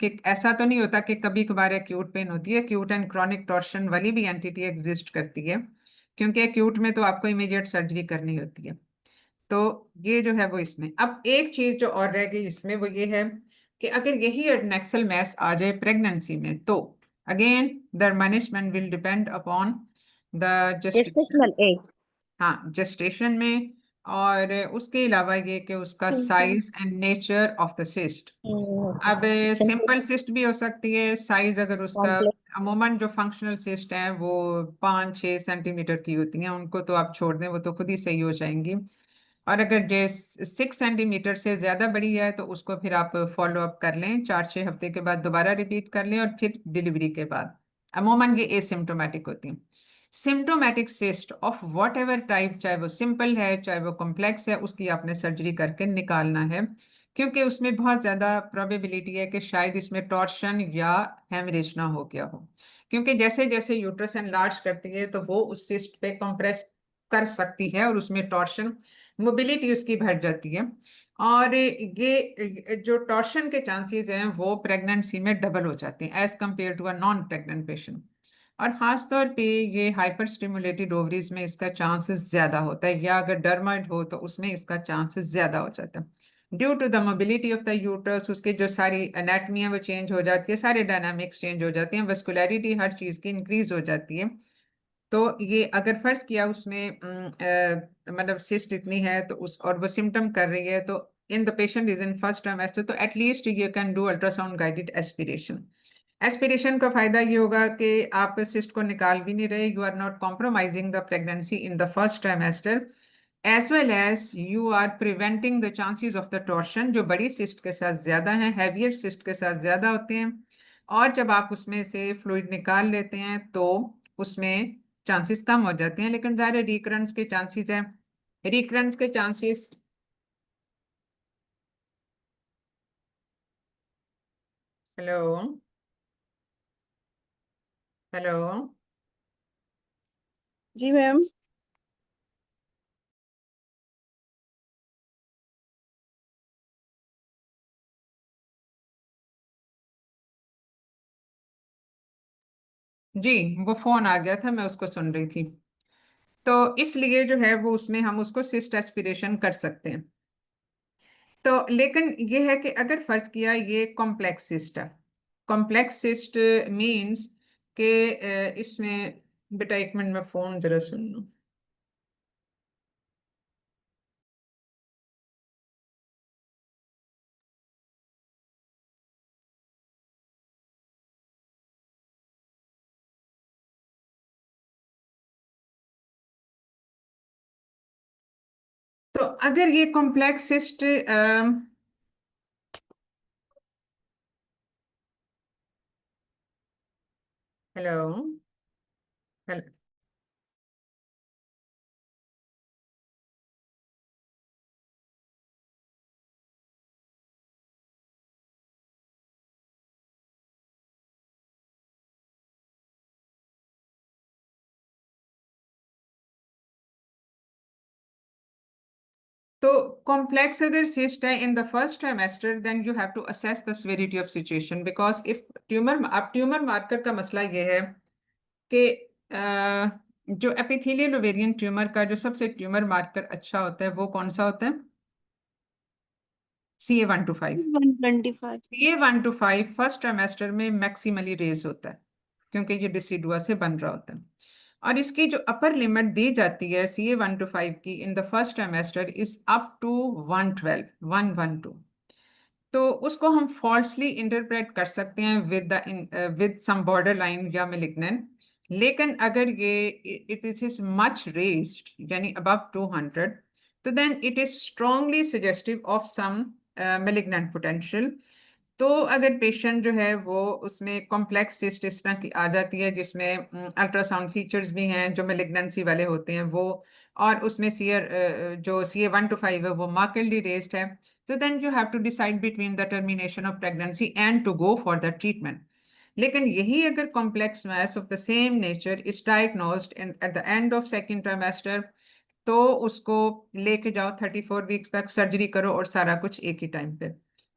कि ऐसा तो नहीं होता कि कभी कभार एक्यूट पेन होती है, एक्यूट एंड क्रॉनिक टॉर्शन वाली भी एंटिटी एग्जिस्ट करती है, क्योंकि एक्यूट में तो आपको इमीडिएट सर्जरी करनी होती है। तो ये जो है वो इसमें अब एक चीज जो और रह गई इसमें वो ये है कि अगर यही एडनेक्सल मैस आ जाए प्रेगनेंसी में तो again the management will depend upon the gestation. Gestational age. हाँ, जेस्टेशन में, और उसके अलावा ये कि उसका size and nature of the cyst. अब Simple, सिंपल सिस्ट भी हो सकती है, साइज अगर उसका complex. अमूमन जो फंक्शनल सिस्ट है वो 5-6 सेंटीमीटर की होती हैं, उनको तो आप छोड़ दें, वो तो खुद ही सही हो जाएंगी। और अगर जे 6 सेंटीमीटर से ज्यादा बड़ी है तो उसको फिर आप फॉलो अप कर लें, 4-6 हफ्ते के बाद दोबारा रिपीट कर लें, और फिर डिलीवरी के बाद। अमूमन ये एसिम्टोमेटिक होती है। Symptomatic cyst of what ever type, चाहे वो सिंपल है चाहे वो कॉम्प्लेक्स है, उसकी आपने सर्जरी करके निकालना है, क्योंकि उसमें बहुत ज्यादा प्रोबेबिलिटी है कि शायद इसमें टॉर्शन या हेमरेज ना हो गया हो, क्योंकि जैसे जैसे यूट्रस एनलार्ज करती है तो वो उस सिस्ट पे कंप्रेस कर सकती है, और उसमें टॉर्शन मोबिलिटी उसकी बढ़ जाती है, और ये जो टॉर्शन के चांसेस हैं वो प्रेगनेंसी में डबल हो जाते हैं as compared to a non pregnant patient. और खास तौर पे ये हाइपर स्टिमुलेटेड ओवरीज में इसका चांसेस ज्यादा होता है, या अगर डर्माइड हो तो उसमें इसका चांसेस ज्यादा हो जाता है due to the mobility of the uterus. उसके जो सारी एनाटमी है वो चेंज हो जाती है, सारे डायनामिक्स चेंज हो जाते हैं, वस्कुलैरिटी हर चीज की इंक्रीज हो जाती है। तो ये अगर फर्ज किया उसमें मतलब सिस्ट इतनी है तो उस और वो सिम्टम कर रही है, तो in the patient is in first trimester तो at least you can do ultrasound guided aspiration. Aspiration का फायदा ये होगा कि आप सिस्ट को निकाल भी नहीं रहे, you are not compromising the pregnancy in the first trimester, as well as you are preventing the chances of the torsion जो बड़ी सिस्ट के साथ ज्यादा हैं, हैवियर सिस्ट के साथ ज्यादा होते हैं। और जब आप उसमें से फ्लूइड निकाल लेते हैं तो उसमें चांसेस कम हो जाते हैं, लेकिन ज़ाहिर रिकरेंस के चांसेस हैं, रिकरेंस के चांसेस। Hello, hello. जी मैम। जी, वो फोन आ गया था, मैं उसको सुन रही थी। तो इसलिए जो है वो उसमें हम उसको सिस्ट एस्पिरेशन कर सकते हैं। तो लेकिन ये है कि अगर फर्ज किया ये कॉम्प्लेक्स सिस्ट है, कॉम्प्लेक्स सिस्ट मींस कि इसमें, बेटा एक मिनट में फोन जरा सुन लूं। तो अगर ये कॉम्प्लेक्स सिस्ट हेलो, हेलो, तो कॉम्प्लेक्स अगर सिस्ट है in the first trimester, then you have to assess the severity of situation, because if tumor, अब ट्यूमर मार्कर का मसला ये है कि जो एपिथेलियल ओवेरियन ट्यूमर का जो सबसे ट्यूमर मार्कर अच्छा होता है वो कौन सा होता है? CA125। 125। CA125 फर्स्ट ट्राइमेस्टर में मैक्सिमली रेज होता है, क्योंकि ये डिसिडुआ से बन रहा होता है। और इसकी जो अपर लिमिट दी जाती है CA125 की in the first trimester is up to 112। तो उसको हम फॉल्सली इंटरप्रेट कर सकते हैं विद सम बॉर्डर लाइन या मेलिग्नेंट। लेकिन अगर ये इट इज मच रेज्ड यानी अबव 200, तो then it is strongly suggestive of some malignant potential. तो अगर पेशेंट जो है वो उसमें कॉम्प्लेक्स सिस्ट इस तरह की आ जाती है जिसमें अल्ट्रासाउंड फीचर्स भी हैं जो मेलिग्नेंसी वाले होते हैं वो, और उसमें जो CA125 है वो मार्केडली रेज्ड है, so then you have to decide between the termination of pregnancy and to go for the treatment. लेकिन यही अगर complex mass of the same nature is diagnosed at the end of second trimester, तो उसको लेके जाओ 34 weeks तक, surgery करो और सारा कुछ एक ही टाइम पे,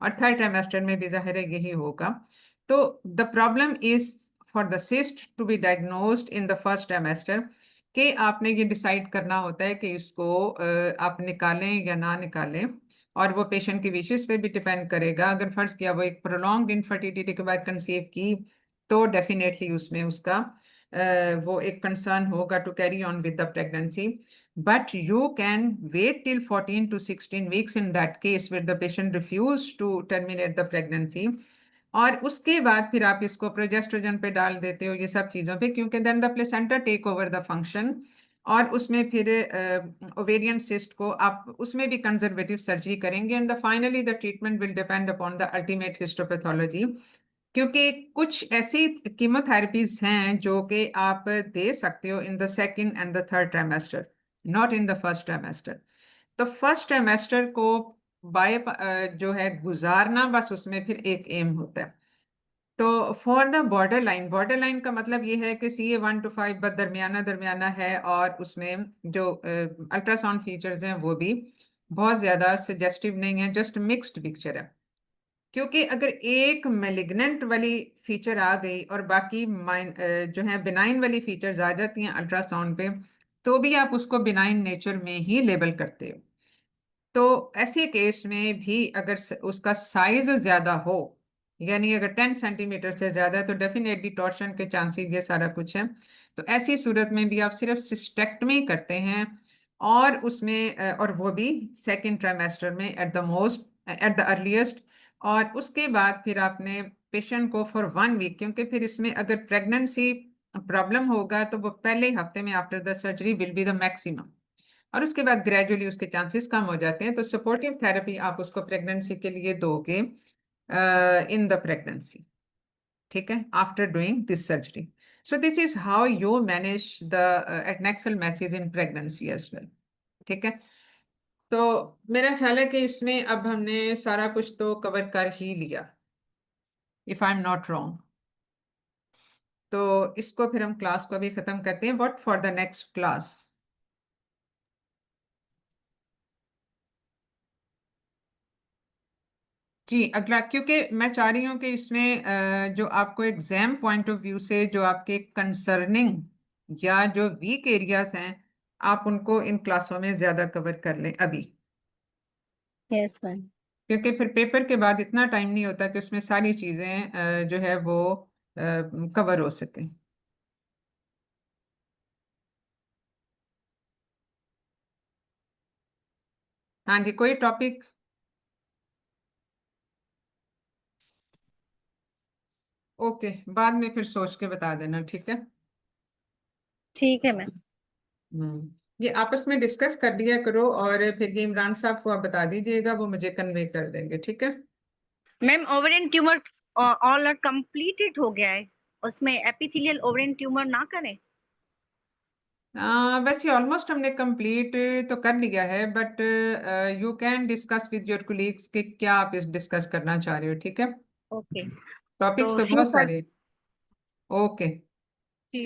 और थर्ड ट्राइमेस्टर में भी जाहिर है यही होगा। तो the problem is for the cyst to be diagnosed in the first trimester, कि आपने ये डिसाइड करना होता है कि इसको आप निकालें या ना निकालें, और वो पेशेंट की विशेस पे भी डिपेंड करेगा। अगर फर्ज किया वो एक प्रोलॉन्ग्ड इनफर्टिलिटी के बाद कंसीव की, तो डेफिनेटली उसमें उसका वो एक कंसर्न होगा to carry on with the pregnancy. But you can wait till 14 to 16 weeks in that case where the patient refuse to terminate the pregnancy, और उसके बाद फिर आप इसको प्रोजेस्ट्रोजन पे डाल देते हो, ये सब चीज़ों पे, क्योंकि then the placenta take over the function, और उसमें फिर ओवेरियन सिस्ट को आप उसमें भी कंजर्वेटिव सर्जरी करेंगे, and the finally the treatment will depend upon the ultimate histopathology. क्योंकि कुछ ऐसी कीमोथेरेपीज हैं जो कि आप दे सकते हो in the second and the third trimester, not in the first trimester. तो फर्स्ट ट्राइमेस्टर को बाय जो है गुजारना, बस उसमें फिर एक एम होता है। तो फॉर द बॉर्डर लाइन का मतलब ये है कि CA125 बस दरमियाना दरमियाना है, और उसमें जो अल्ट्रासाउंड फीचर्स हैं वो भी बहुत ज़्यादा सजेस्टिव नहीं है, जस्ट मिक्स्ड पिक्चर है। क्योंकि अगर एक मेलिग्नेंट वाली फीचर आ गई और बाकी जो है बिनाइन वाली फीचर्स आ जाती हैं अल्ट्रासाउंड पे, तो भी आप उसको बिनाइन नेचर में ही लेबल करते हो। तो ऐसे केस में भी अगर उसका साइज ज्यादा हो, यानी अगर 10 सेंटीमीटर से ज्यादा है, तो डेफिनेटली टॉर्शन के चांसेस ये सारा कुछ है। तो ऐसी सूरत में भी आप सिर्फ सिस्टेक्टमी करते हैं, और उसमें और वो भी सेकेंड ट्राइमेस्टर में एट द अर्लीस्ट। और उसके बाद फिर आपने पेशेंट को फॉर 1 वीक, क्योंकि फिर इसमें अगर प्रेगनेंसी प्रॉब्लम होगा तो वो पहले हफ्ते में after the surgery will be the maximum, और उसके बाद ग्रेजुअली उसके चांसेस कम हो जाते हैं। तो सपोर्टिव थेरेपी आप उसको प्रेगनेंसी के लिए दोगे इन द प्रेगनेंसी, ठीक है, after doing this surgery. So this is how you manage the adnexal masses in pregnancy as well, ठीक है। तो मेरा ख्याल है कि इसमें अब हमने सारा कुछ तो कवर कर ही लिया, if I am not wrong. तो इसको फिर हम क्लास को भी खत्म करते हैं। What for the next class? जी अगला, क्योंकि मैं चाह रही हूँ कि इसमें जो आपको एग्जाम पॉइंट ऑफ व्यू से जो आपके कंसर्निंग या जो वीक एरियाज हैं, आप उनको इन क्लासों में ज्यादा कवर कर लें अभी, यस मैम। क्योंकि फिर पेपर के बाद इतना टाइम नहीं होता कि उसमें सारी चीजें जो है वो कवर हो सके। हाँ जी, कोई टॉपिक? ओके, बाद में फिर सोच के बता देना, ठीक है। ठीक है मैम। ये आपस में डिस्कस कर लिया करो, और फिर ये इमरान साहब को आप बता दीजिएगा, वो मुझे कन्वे कर देंगे, ठीक है। Ma'am ovarian tumour all completed हो गया है, उसमें एपिथेलियल ओवेरियन ट्यूमर ना करें। वैसे ऑलमोस्ट हमने कंप्लीट तो कर लिया है, but you can discuss with your colleagues कि क्या आप इस डिस्कस करना चाह रहे हो, ठीक है। ओके, टॉपिक्स तो तो बहुत सारे। ओके। जी